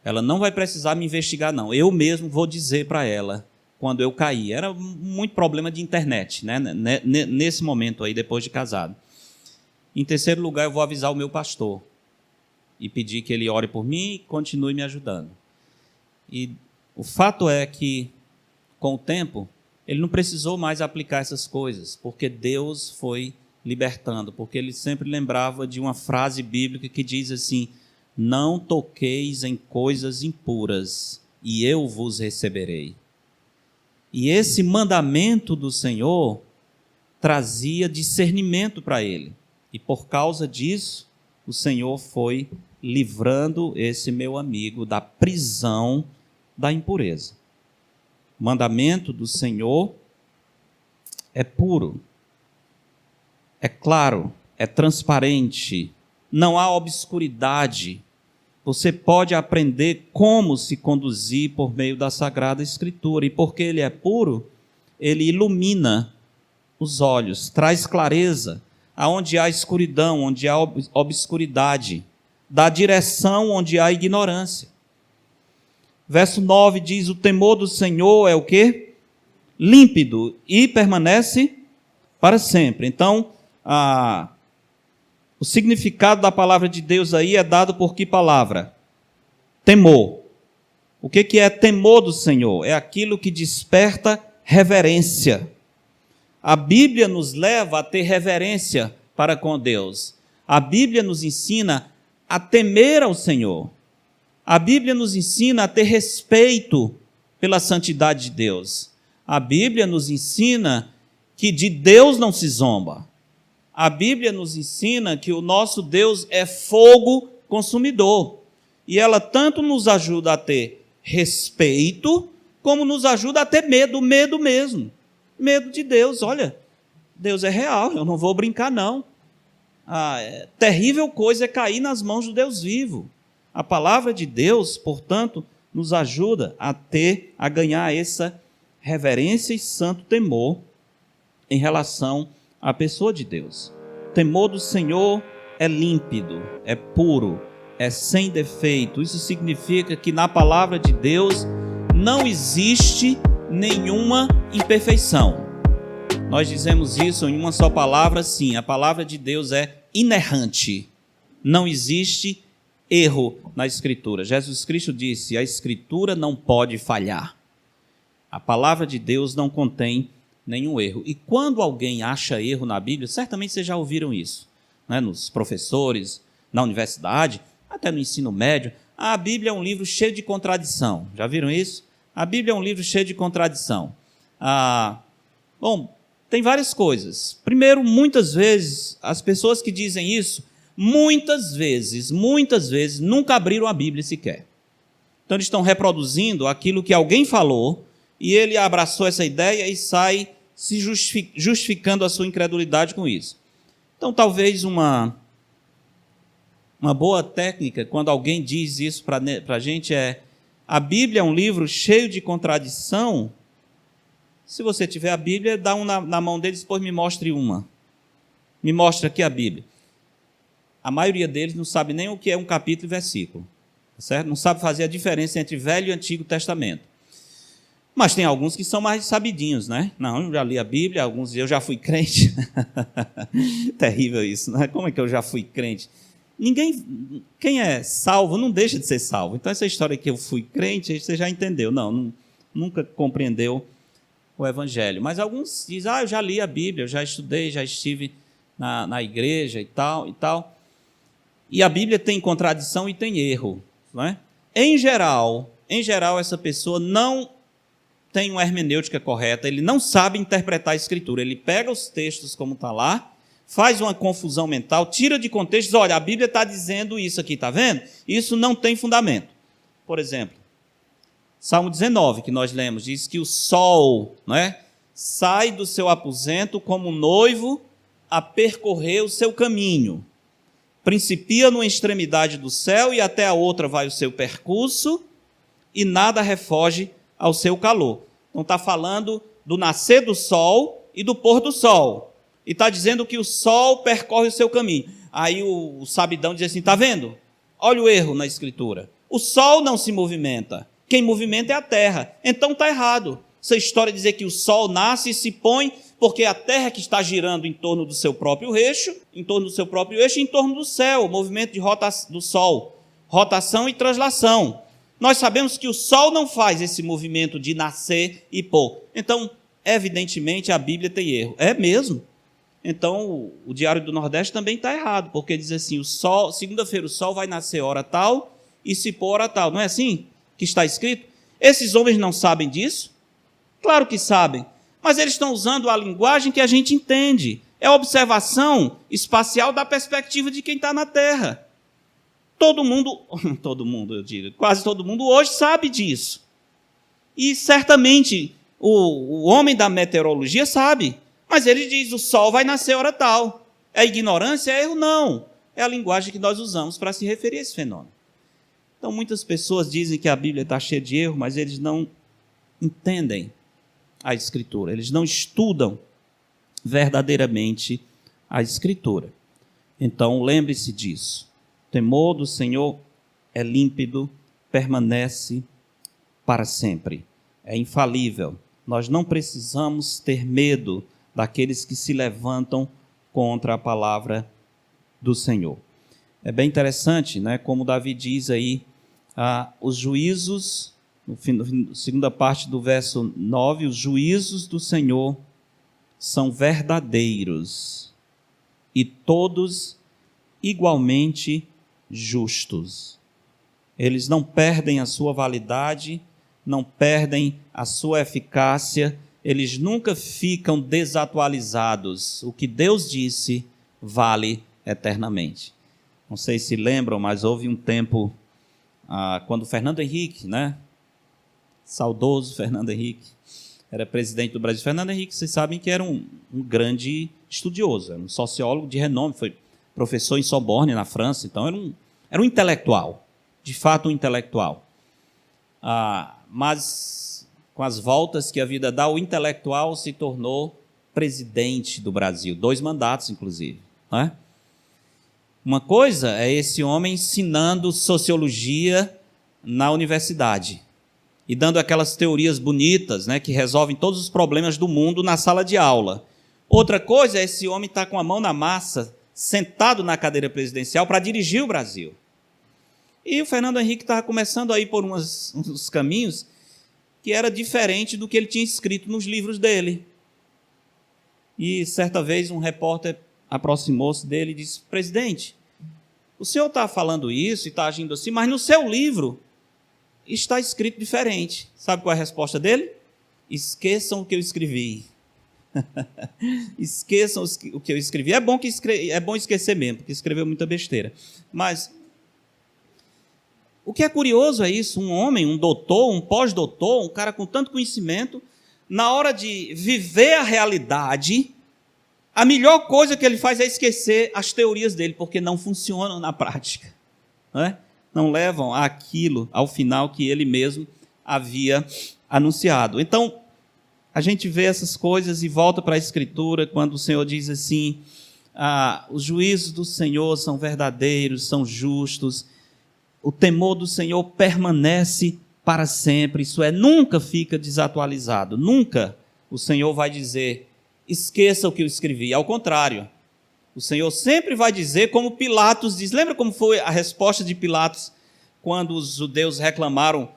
Ela não vai precisar me investigar, não. Eu mesmo vou dizer para ela quando eu caí. Era muito problema de internet, né? Nesse momento aí, depois de casado. Em terceiro lugar, eu vou avisar o meu pastor e pedir que ele ore por mim e continue me ajudando. E o fato é que, com o tempo, ele não precisou mais aplicar essas coisas, porque Deus foi libertando, porque ele sempre lembrava de uma frase bíblica que diz assim: não toqueis em coisas impuras, e eu vos receberei. E esse mandamento do Senhor trazia discernimento para ele. E por causa disso, o Senhor foi livrando esse meu amigo da prisão da impureza. O mandamento do Senhor é puro, é claro, é transparente, não há obscuridade. Você pode aprender como se conduzir por meio da Sagrada Escritura. E porque ele é puro, ele ilumina os olhos, traz clareza. Aonde há escuridão, onde há obscuridade, da direção onde há ignorância. Verso 9 diz: o temor do Senhor é o quê? Límpido e permanece para sempre. Então, o significado da palavra de Deus aí é dado por que palavra? Temor. O que é temor do Senhor? É aquilo que desperta reverência. A Bíblia nos leva a ter reverência para com Deus. A Bíblia nos ensina a temer ao Senhor. A Bíblia nos ensina a ter respeito pela santidade de Deus. A Bíblia nos ensina que de Deus não se zomba. A Bíblia nos ensina que o nosso Deus é fogo consumidor. E ela tanto nos ajuda a ter respeito, como nos ajuda a ter medo mesmo. Medo de Deus. Olha, Deus é real, eu não vou brincar não. Terrível coisa é cair nas mãos do Deus vivo. A palavra de Deus, portanto, nos ajuda a ganhar essa reverência e santo temor em relação à pessoa de Deus. O temor do Senhor é límpido, é puro, é sem defeito. Isso significa que na palavra de Deus não existe nenhuma imperfeição. Nós dizemos isso em uma só palavra, sim. A palavra de Deus é inerrante. Não existe erro na Escritura. Jesus Cristo disse: a Escritura não pode falhar. A palavra de Deus não contém nenhum erro. E quando alguém acha erro na Bíblia, certamente vocês já ouviram isso, né? Nos professores, na universidade, até no ensino médio. A Bíblia é um livro cheio de contradição. Já viram isso? A Bíblia é um livro cheio de contradição. Bom, tem várias coisas. Primeiro, muitas vezes, as pessoas que dizem isso, muitas vezes, nunca abriram a Bíblia sequer. Então, eles estão reproduzindo aquilo que alguém falou, e ele abraçou essa ideia e sai se justificando a sua incredulidade com isso. Então, talvez uma boa técnica, quando alguém diz isso para a gente, a Bíblia é um livro cheio de contradição. Se você tiver a Bíblia, dá um na mão deles, depois me mostre uma. Me mostra aqui a Bíblia. A maioria deles não sabe nem o que é um capítulo e versículo, certo? Não sabe fazer a diferença entre Velho e Antigo Testamento. Mas tem alguns que são mais sabidinhos, né? Não, eu já li a Bíblia, alguns eu já fui crente. Terrível isso, né? Como é que eu já fui crente? Quem é salvo não deixa de ser salvo. Então essa história que eu fui crente, você já entendeu. Nunca compreendeu o Evangelho. Mas alguns dizem: eu já li a Bíblia, eu já estudei, já estive na igreja e tal. E a Bíblia tem contradição e tem erro, não é? Em geral, essa pessoa não tem uma hermenêutica correta, ele não sabe interpretar a Escritura. Ele pega os textos como está lá, faz uma confusão mental, tira de contexto, diz: olha, a Bíblia está dizendo isso aqui, está vendo? Isso não tem fundamento. Por exemplo, Salmo 19, que nós lemos, diz que o sol, não é, sai do seu aposento como noivo a percorrer o seu caminho. Principia numa extremidade do céu e até a outra vai o seu percurso, e nada refoge ao seu calor. Então está falando do nascer do sol e do pôr do sol. E está dizendo que o sol percorre o seu caminho. Aí o sabidão diz assim: está vendo? Olha o erro na Escritura. O sol não se movimenta. Quem movimenta é a terra. Então está errado. Essa história de dizer que o sol nasce e se põe porque a terra que está girando em torno do seu próprio eixo, em torno do céu, o movimento de do sol, rotação e translação. Nós sabemos que o sol não faz esse movimento de nascer e pôr. Então, evidentemente, a Bíblia tem erro. É mesmo. Então, o Diário do Nordeste também está errado, porque diz assim: segunda-feira o sol vai nascer hora tal e se pôr hora tal. Não é assim que está escrito? Esses homens não sabem disso? Claro que sabem, mas eles estão usando a linguagem que a gente entende. É a observação espacial da perspectiva de quem está na Terra. Quase todo mundo hoje sabe disso. E certamente o homem da meteorologia sabe, mas ele diz: o sol vai nascer hora tal. É ignorância? É erro? Não. É a linguagem que nós usamos para se referir a esse fenômeno. Então, muitas pessoas dizem que a Bíblia está cheia de erro, mas eles não entendem a Escritura, eles não estudam verdadeiramente a Escritura. Então, lembre-se disso. temor do Senhor é límpido, permanece para sempre. É infalível. Nós não precisamos ter medo daqueles que se levantam contra a palavra do Senhor. É bem interessante, né, como Davi diz aí, os juízos, na segunda parte do verso 9, os juízos do Senhor são verdadeiros e todos igualmente justos. Eles não perdem a sua validade, não perdem a sua eficácia, eles nunca ficam desatualizados. O que Deus disse vale eternamente. Não sei se lembram, mas houve um tempo, quando Fernando Henrique, né? Saudoso Fernando Henrique, era presidente do Brasil. Fernando Henrique, vocês sabem que era um grande estudioso, era um sociólogo de renome, foi professor em Sorbonne, na França, então era um intelectual, de fato um intelectual. Mas com as voltas que a vida dá, o intelectual se tornou presidente do Brasil, 2 mandatos, inclusive. Né? Uma coisa é esse homem ensinando sociologia na universidade e dando aquelas teorias bonitas, né, que resolvem todos os problemas do mundo na sala de aula. Outra coisa é esse homem estar com a mão na massa, sentado na cadeira presidencial para dirigir o Brasil. E o Fernando Henrique estava começando a ir por uns caminhos que era diferente do que ele tinha escrito nos livros dele. E certa vez um repórter aproximou-se dele e disse: presidente, o senhor está falando isso e está agindo assim, mas no seu livro está escrito diferente. Sabe qual é a resposta dele? Esqueçam o que eu escrevi. Esqueçam o que eu escrevi. É bom esquecer mesmo, porque escreveu muita besteira. Mas o que é curioso é isso, um homem, um doutor, um pós-doutor, um cara com tanto conhecimento, na hora de viver a realidade, a melhor coisa que ele faz é esquecer as teorias dele, porque não funcionam na prática. Não levam àquilo, ao final que ele mesmo havia anunciado. Então, a gente vê essas coisas e volta para a Escritura, quando o Senhor diz assim, os juízos do Senhor são verdadeiros, são justos, o temor do Senhor permanece para sempre, isso é, nunca fica desatualizado, nunca o Senhor vai dizer, esqueça o que eu escrevi, ao contrário, o Senhor sempre vai dizer, como Pilatos diz, lembra como foi a resposta de Pilatos, quando os judeus reclamaram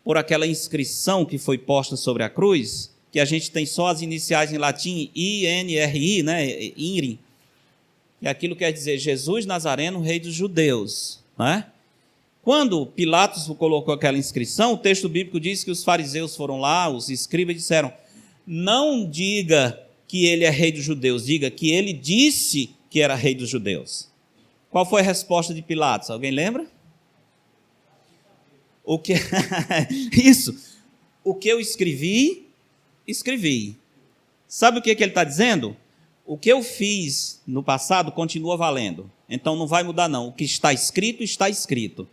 por aquela inscrição que foi posta sobre a cruz, que a gente tem só as iniciais em latim, INRI, né, INRI, e aquilo quer dizer Jesus Nazareno, rei dos judeus, né? Quando Pilatos colocou aquela inscrição, o texto bíblico diz que os fariseus foram lá, os escribas disseram, não diga que ele é rei dos judeus, diga que ele disse que era rei dos judeus. Qual foi a resposta de Pilatos? Alguém lembra? Isso. O que eu escrevi. Sabe o que ele está dizendo? O que eu fiz no passado continua valendo. Então não vai mudar não. O que está escrito, está escrito.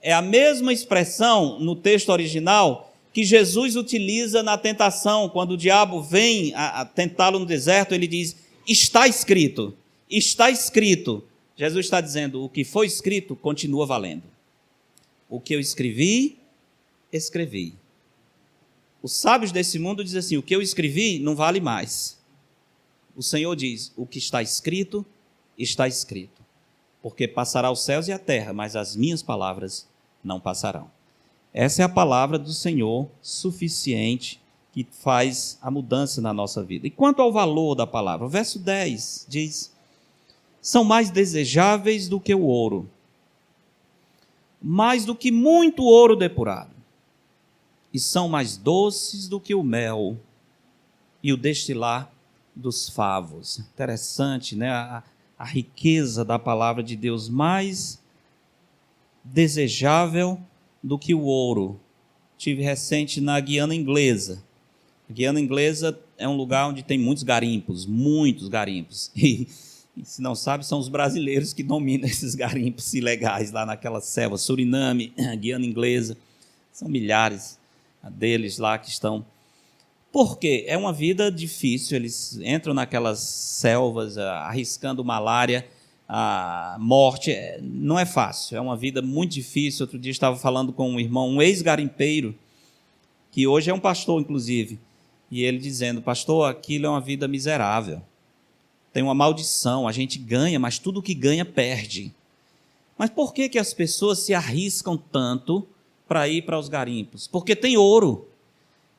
É a mesma expressão no texto original que Jesus utiliza na tentação. Quando o diabo vem a tentá-lo no deserto, ele diz, está escrito. Está escrito. Jesus está dizendo, o que foi escrito continua valendo. O que eu escrevi. Os sábios desse mundo dizem assim, o que eu escrevi não vale mais. O Senhor diz, o que está escrito, porque passará os céus e a terra, mas as minhas palavras não passarão. Essa é a palavra do Senhor suficiente que faz a mudança na nossa vida. E quanto ao valor da palavra, o verso 10 diz, são mais desejáveis do que o ouro, mais do que muito ouro depurado, e são mais doces do que o mel e o destilar dos favos. Interessante, né? A riqueza da palavra de Deus, mais desejável do que o ouro. Tive recente na Guiana Inglesa. A Guiana Inglesa é um lugar onde tem muitos garimpos. E se não sabe, são os brasileiros que dominam esses garimpos ilegais lá naquela selva. Suriname, Guiana Inglesa, são milhares deles lá que estão. Por quê? É uma vida difícil, eles entram naquelas selvas arriscando malária, a morte, não é fácil, é uma vida muito difícil. Outro dia estava falando com um irmão, um ex-garimpeiro, que hoje é um pastor, inclusive, e ele dizendo: pastor, aquilo é uma vida miserável, tem uma maldição, a gente ganha, mas tudo que ganha perde. Mas por que as pessoas se arriscam tanto para ir para os garimpos? Porque tem ouro,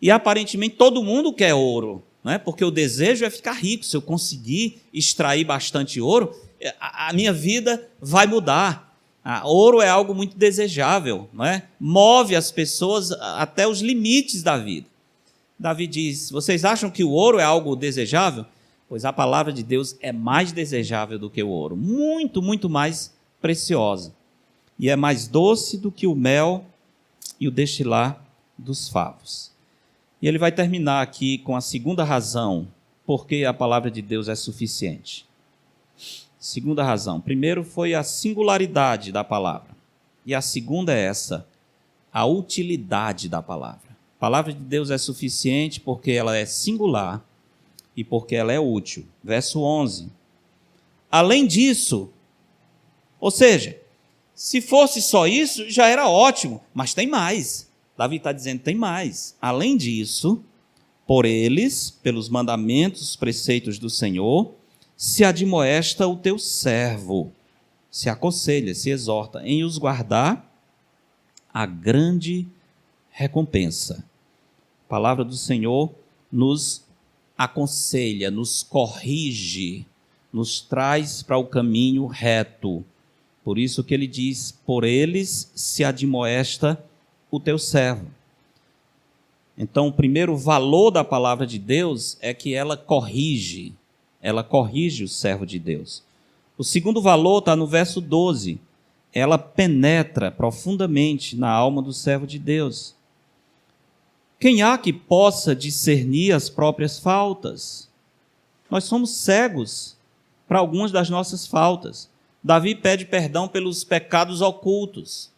e aparentemente todo mundo quer ouro, não é? Porque o desejo é ficar rico. Se eu conseguir extrair bastante ouro, a minha vida vai mudar. Ouro é algo muito desejável, não é? Move as pessoas até os limites da vida. Davi diz: vocês acham que o ouro é algo desejável? Pois a palavra de Deus é mais desejável do que o ouro, muito, muito mais preciosa, e é mais doce do que o mel e o destilar dos favos. E ele vai terminar aqui com a segunda razão porque a palavra de Deus é suficiente. Segunda razão. Primeiro foi a singularidade da palavra. E a segunda é essa: a utilidade da palavra. A palavra de Deus é suficiente porque ela é singular e porque ela é útil. Verso 11. Além disso, ou seja, se fosse só isso, já era ótimo, mas tem mais. Davi está dizendo: tem mais. Além disso, por eles, pelos mandamentos, os preceitos do Senhor, se admoesta o teu servo, se aconselha, se exorta em os guardar a grande recompensa. A palavra do Senhor nos aconselha, nos corrige, nos traz para o caminho reto. Por isso que ele diz: por eles se admoesta o teu servo. Então, o primeiro valor da palavra de Deus é que ela corrige o servo de Deus. O segundo valor está no verso 12, ela penetra profundamente na alma do servo de Deus. Quem há que possa discernir as próprias faltas? Nós somos cegos para algumas das nossas faltas. Davi pede perdão pelos pecados ocultos.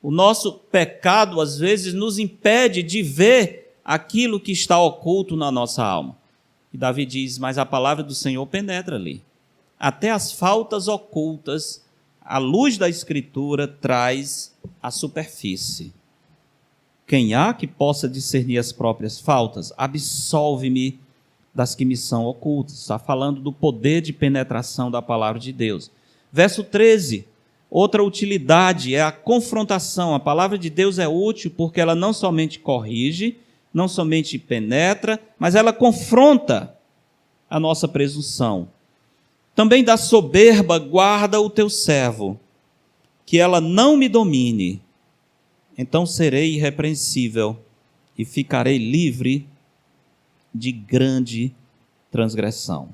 O nosso pecado, às vezes, nos impede de ver aquilo que está oculto na nossa alma. E Davi diz: mas a palavra do Senhor penetra ali. Até as faltas ocultas, a luz da Escritura traz à superfície. Quem há que possa discernir as próprias faltas? Absolve-me das que me são ocultas. Está falando do poder de penetração da palavra de Deus. Verso 13. Outra utilidade é a confrontação. A palavra de Deus é útil porque ela não somente corrige, não somente penetra, mas ela confronta a nossa presunção. Também da soberba guarda o teu servo, que ela não me domine. Então serei irrepreensível e ficarei livre de grande transgressão.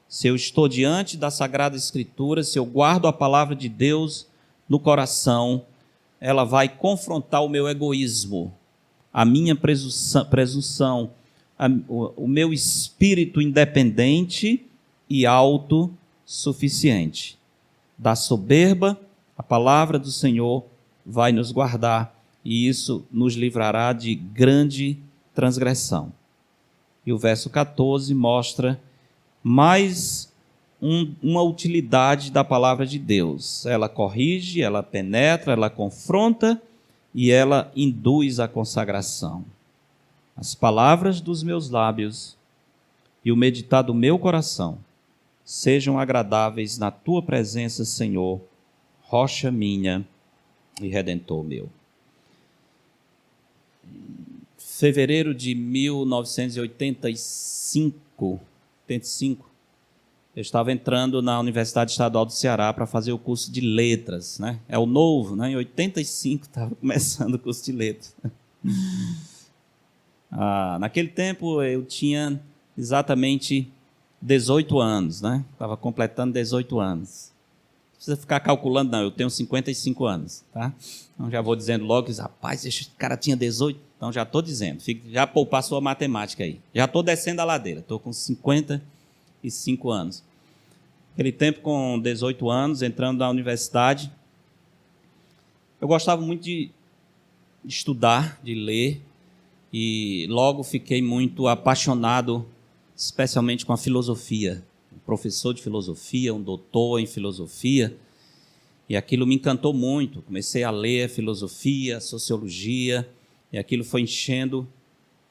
Se eu estou diante da Sagrada Escritura, se eu guardo a palavra de Deus no coração, ela vai confrontar o meu egoísmo, a minha presunção, o meu espírito independente e autossuficiente. Da soberba, a palavra do Senhor vai nos guardar, e isso nos livrará de grande transgressão. E o verso 14 mostra mais uma utilidade da palavra de Deus. Ela corrige, ela penetra, ela confronta e ela induz à consagração. As palavras dos meus lábios e o meditar do meu coração sejam agradáveis na tua presença, Senhor, rocha minha e redentor meu. Fevereiro de 1985, eu estava entrando na Universidade Estadual do Ceará para fazer o curso de letras, né? É o novo, né? Em 85 estava começando o curso de letras. Naquele tempo eu tinha exatamente 18 anos, né? Estava completando 18 anos. Não precisa ficar calculando, não, eu tenho 55 anos, tá? Então já vou dizendo logo, rapaz, esse cara tinha 18, então já estou dizendo, já poupar sua matemática aí. Já estou descendo a ladeira, estou com 55 anos. Aquele tempo, com 18 anos, entrando na universidade, eu gostava muito de estudar, de ler, e logo fiquei muito apaixonado, especialmente com a filosofia. professor de filosofia, um doutor em filosofia, e aquilo me encantou muito. Comecei a ler filosofia, sociologia, e aquilo foi enchendo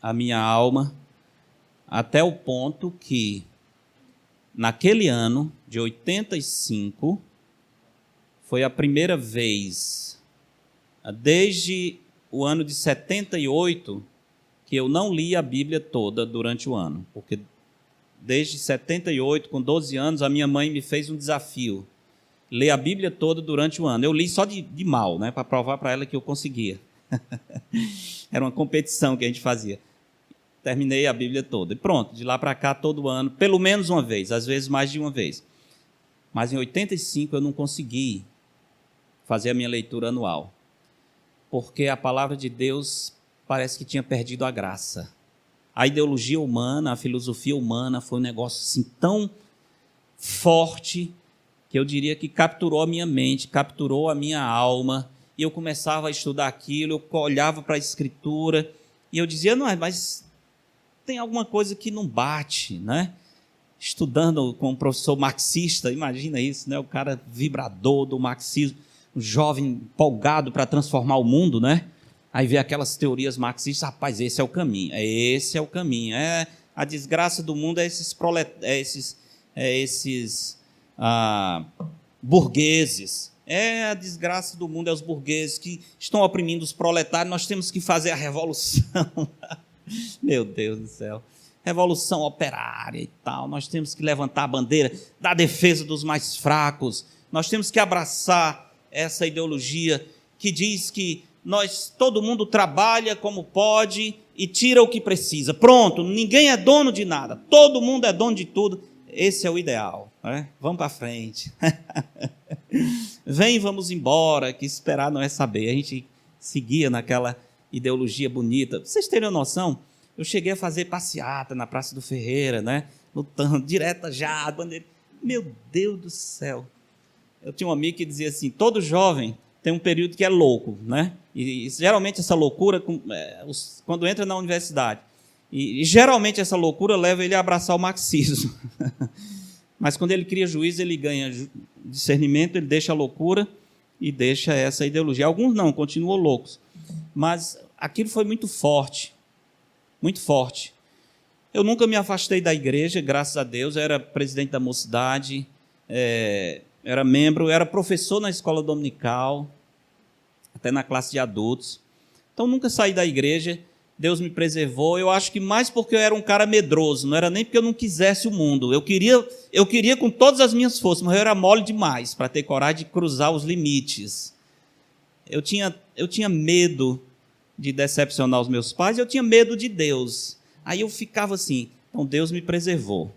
a minha alma, até o ponto que, naquele ano de 85, foi a primeira vez, desde o ano de 78, que eu não li a Bíblia toda durante o ano, porque desde 78, com 12 anos, a minha mãe me fez um desafio, ler a Bíblia toda durante o ano. Eu li só de mal, né, para provar para ela que eu conseguia. Era uma competição que a gente fazia. Terminei a Bíblia toda. E pronto, de lá para cá, todo ano, pelo menos uma vez, às vezes mais de uma vez. Mas em 85 eu não consegui fazer a minha leitura anual, porque a palavra de Deus parece que tinha perdido a graça. A ideologia humana, a filosofia humana foi um negócio assim tão forte que eu diria que capturou a minha mente, capturou a minha alma, e eu começava a estudar aquilo, eu olhava para a Escritura, e eu dizia, não, mas tem alguma coisa que não bate, né? Estudando com um professor marxista, imagina isso, né? O cara vibrador do marxismo, um jovem empolgado para transformar o mundo, né? Aí vê aquelas teorias marxistas, rapaz, esse é o caminho, esse é o caminho. A desgraça do mundo é esses burgueses. A desgraça do mundo é os burgueses que estão oprimindo os proletários, nós temos que fazer a revolução. Meu Deus do céu. Revolução operária e tal, nós temos que levantar a bandeira da defesa dos mais fracos, nós temos que abraçar essa ideologia que diz que todo mundo trabalha como pode e tira o que precisa. Pronto, ninguém é dono de nada, todo mundo é dono de tudo. Esse é o ideal, né? Vamos para frente. Vamos embora, que esperar não é saber. A gente seguia naquela ideologia bonita. Vocês terem noção, eu cheguei a fazer passeata na Praça do Ferreira, né? Lutando, direta já, bandeira. Meu Deus do céu. Eu tinha um amigo que dizia assim, todo jovem tem um período que é louco, né? E geralmente essa loucura, quando entra na universidade, e geralmente essa loucura leva ele a abraçar o marxismo. Mas quando ele cria juízo, ele ganha discernimento, ele deixa a loucura e deixa essa ideologia. Alguns não, continuam loucos. Mas aquilo foi muito forte, muito forte. Eu nunca me afastei da igreja, graças a Deus. Eu era presidente da mocidade, era membro, era professor na escola dominical, até na classe de adultos. Então, nunca saí da igreja, Deus me preservou. Eu acho que mais porque eu era um cara medroso, não era nem porque eu não quisesse o mundo. Eu queria com todas as minhas forças, mas eu era mole demais para ter coragem de cruzar os limites. Eu tinha medo de decepcionar os meus pais, eu tinha medo de Deus. Aí eu ficava assim, então Deus me preservou.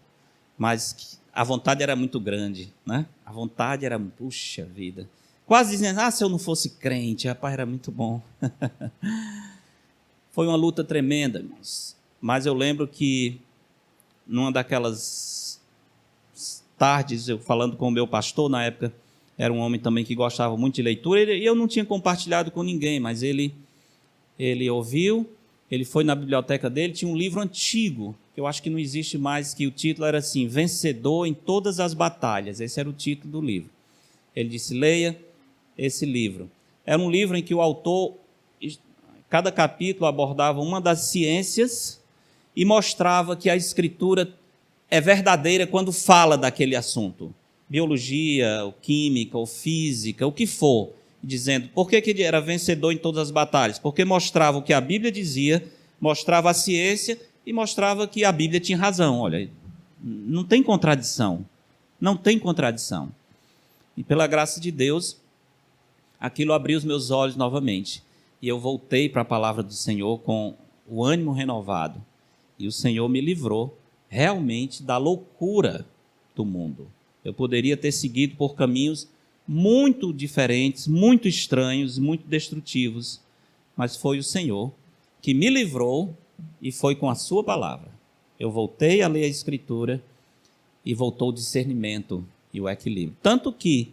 Mas a vontade era muito grande, né? A vontade era, puxa vida. Quase dizendo, se eu não fosse crente, rapaz, era muito bom. Foi uma luta tremenda, irmãos. Mas eu lembro que, numa daquelas tardes, eu falando com o meu pastor, na época, era um homem também que gostava muito de leitura, e eu não tinha compartilhado com ninguém, mas ele ouviu, ele foi na biblioteca dele, tinha um livro antigo, que eu acho que não existe mais, que o título era assim, Vencedor em Todas as Batalhas. Esse era o título do livro. Ele disse, leia esse livro. Era um livro em que o autor, cada capítulo abordava uma das ciências e mostrava que a Escritura é verdadeira quando fala daquele assunto. Biologia, ou química, ou física, o que for. Dizendo, por que ele era vencedor em todas as batalhas? Porque mostrava o que a Bíblia dizia, mostrava a ciência e mostrava que a Bíblia tinha razão. Olha, não tem contradição. Não tem contradição. E pela graça de Deus, aquilo abriu os meus olhos novamente. E eu voltei para a palavra do Senhor com o ânimo renovado. E o Senhor me livrou realmente da loucura do mundo. Eu poderia ter seguido por caminhos muito diferentes, muito estranhos, muito destrutivos, mas foi o Senhor que me livrou e foi com a sua palavra. Eu voltei a ler a Escritura e voltou o discernimento e o equilíbrio. Tanto que,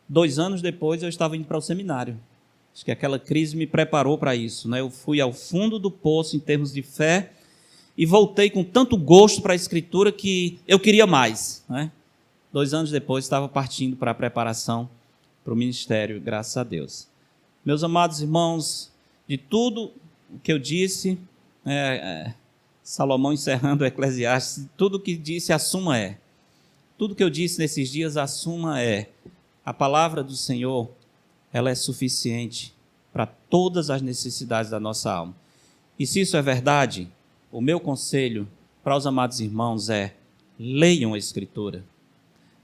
2 anos depois, eu estava indo para o seminário. Acho que aquela crise me preparou para isso, né? Eu fui ao fundo do poço em termos de fé e voltei com tanto gosto para a Escritura que eu queria mais, né? 2 anos depois estava partindo para a preparação para o ministério, graças a Deus. Meus amados irmãos, de tudo o que eu disse, Salomão encerrando o Eclesiastes, tudo que disse a suma é. Tudo que eu disse nesses dias, a suma é. A palavra do Senhor, ela é suficiente para todas as necessidades da nossa alma. E se isso é verdade, o meu conselho para os amados irmãos é: leiam a Escritura,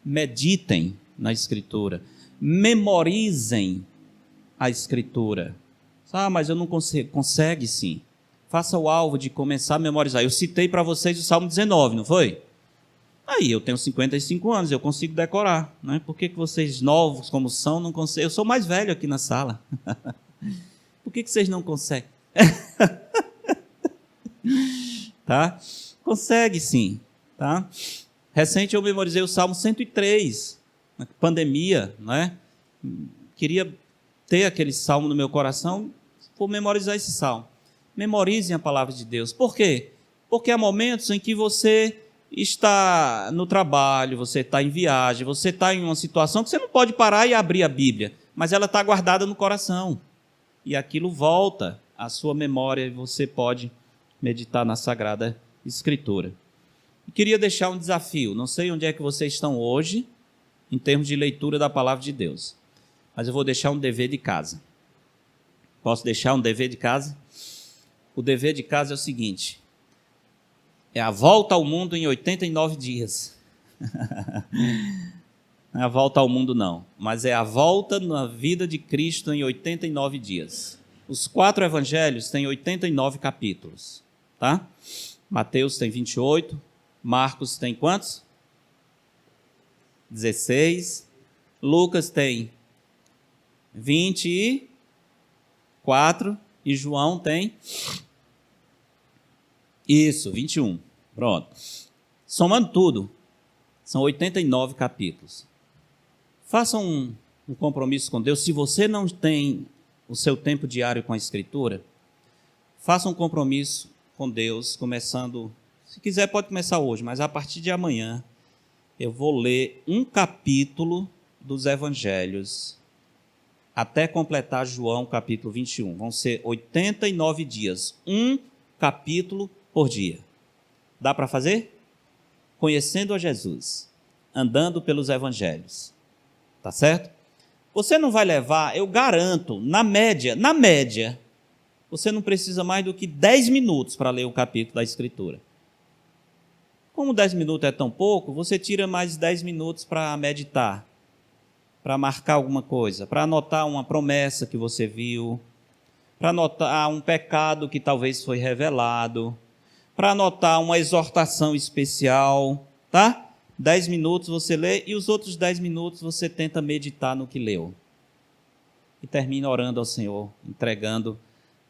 meditem na Escritura, memorizem a Escritura. Mas eu não consigo. Consegue sim. Faça o alvo de começar a memorizar. Eu citei para vocês o Salmo 19, não foi? Aí, eu tenho 55 anos, eu consigo decorar. Né? Por que vocês, novos como são, não conseguem? Eu sou mais velho aqui na sala. Por que vocês não conseguem? Tá? Consegue sim. Tá? Recente eu memorizei o Salmo 103, na pandemia, né? Queria ter aquele salmo no meu coração, vou memorizar esse salmo. Memorizem a palavra de Deus. Por quê? Porque há momentos em que você está no trabalho, você está em viagem, você está em uma situação que você não pode parar e abrir a Bíblia, mas ela está guardada no coração. E aquilo volta à sua memória e você pode meditar na Sagrada Escritura. E queria deixar um desafio. Não sei onde é que vocês estão hoje, em termos de leitura da palavra de Deus, mas eu vou deixar um dever de casa. Posso deixar um dever de casa? O dever de casa é o seguinte: é a volta ao mundo em 89 dias. Não é a volta ao mundo não, mas é a volta na vida de Cristo em 89 dias. Os 4 evangelhos têm 89 capítulos, tá? Mateus tem 28, Marcos tem quantos? 16, Lucas tem 24 e João tem 21. Pronto. Somando tudo, são 89 capítulos. Faça um compromisso com Deus. Se você não tem o seu tempo diário com a Escritura, faça um compromisso com Deus, começando, se quiser pode começar hoje, mas a partir de amanhã eu vou ler um capítulo dos Evangelhos até completar João capítulo 21. Vão ser 89 dias, um capítulo por dia. Dá para fazer? Conhecendo a Jesus, andando pelos Evangelhos. Tá certo? Você não vai levar, eu garanto, na média, você não precisa mais do que 10 minutos para ler um capítulo da Escritura. Como 10 minutos é tão pouco, você tira mais 10 minutos para meditar, para marcar alguma coisa, para anotar uma promessa que você viu, para anotar um pecado que talvez foi revelado, para anotar uma exortação especial, tá? 10 minutos você lê e os outros 10 minutos você tenta meditar no que leu. E termina orando ao Senhor, entregando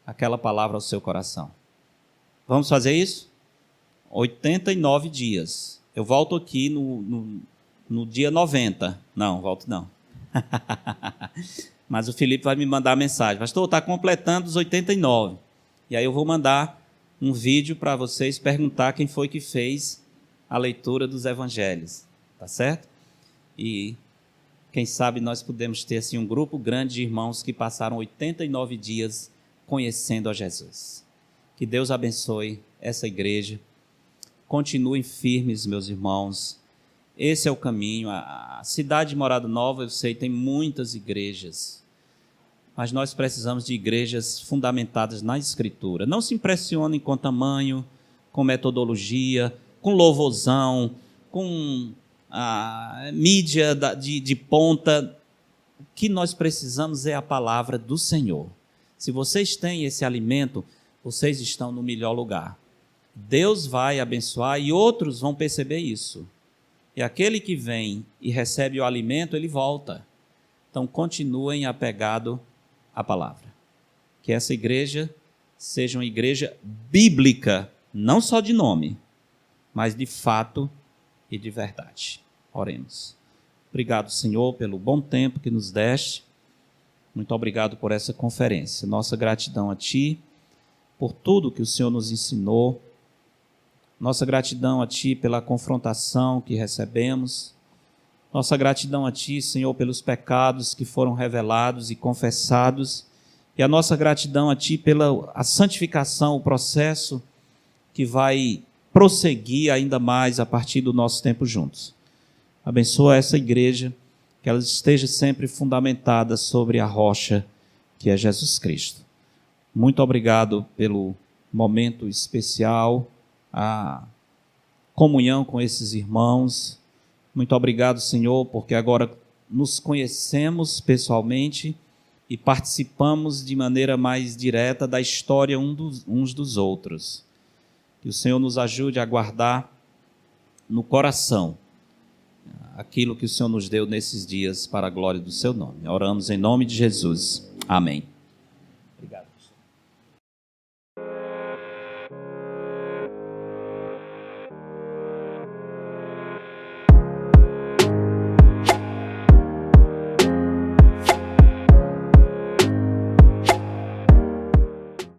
aquela palavra ao seu coração. Vamos fazer isso? 89 dias. Eu volto aqui no dia 90. Não, volto não. Mas o Felipe vai me mandar a mensagem. Pastor, está completando os 89. E aí eu vou mandar um vídeo para vocês perguntar quem foi que fez a leitura dos Evangelhos. Tá certo? E quem sabe nós podemos ter assim, um grupo grande de irmãos que passaram 89 dias conhecendo a Jesus. Que Deus abençoe essa igreja. Continuem firmes, meus irmãos. Esse é o caminho. A cidade de Morada Nova, eu sei, tem muitas igrejas. Mas nós precisamos de igrejas fundamentadas na Escritura. Não se impressionem com tamanho, com metodologia, com louvorzão, com a mídia de ponta. O que nós precisamos é a palavra do Senhor. Se vocês têm esse alimento, vocês estão no melhor lugar. Deus vai abençoar e outros vão perceber isso. E aquele que vem e recebe o alimento, ele volta. Então, continuem apegados à palavra. Que essa igreja seja uma igreja bíblica, não só de nome, mas de fato e de verdade. Oremos. Obrigado, Senhor, pelo bom tempo que nos deste. Muito obrigado por essa conferência. Nossa gratidão a Ti, por tudo que o Senhor nos ensinou. Nossa gratidão a Ti pela confrontação que recebemos. Nossa gratidão a Ti, Senhor, pelos pecados que foram revelados e confessados, e a nossa gratidão a Ti pela a santificação, o processo que vai prosseguir ainda mais a partir do nosso tempo juntos. Abençoa essa igreja, que ela esteja sempre fundamentada sobre a rocha que é Jesus Cristo. Muito obrigado pelo momento especial, a comunhão com esses irmãos. Muito obrigado, Senhor, porque agora nos conhecemos pessoalmente e participamos de maneira mais direta da história uns dos outros. Que o Senhor nos ajude a guardar no coração aquilo que o Senhor nos deu nesses dias para a glória do Seu nome. Oramos em nome de Jesus. Amém.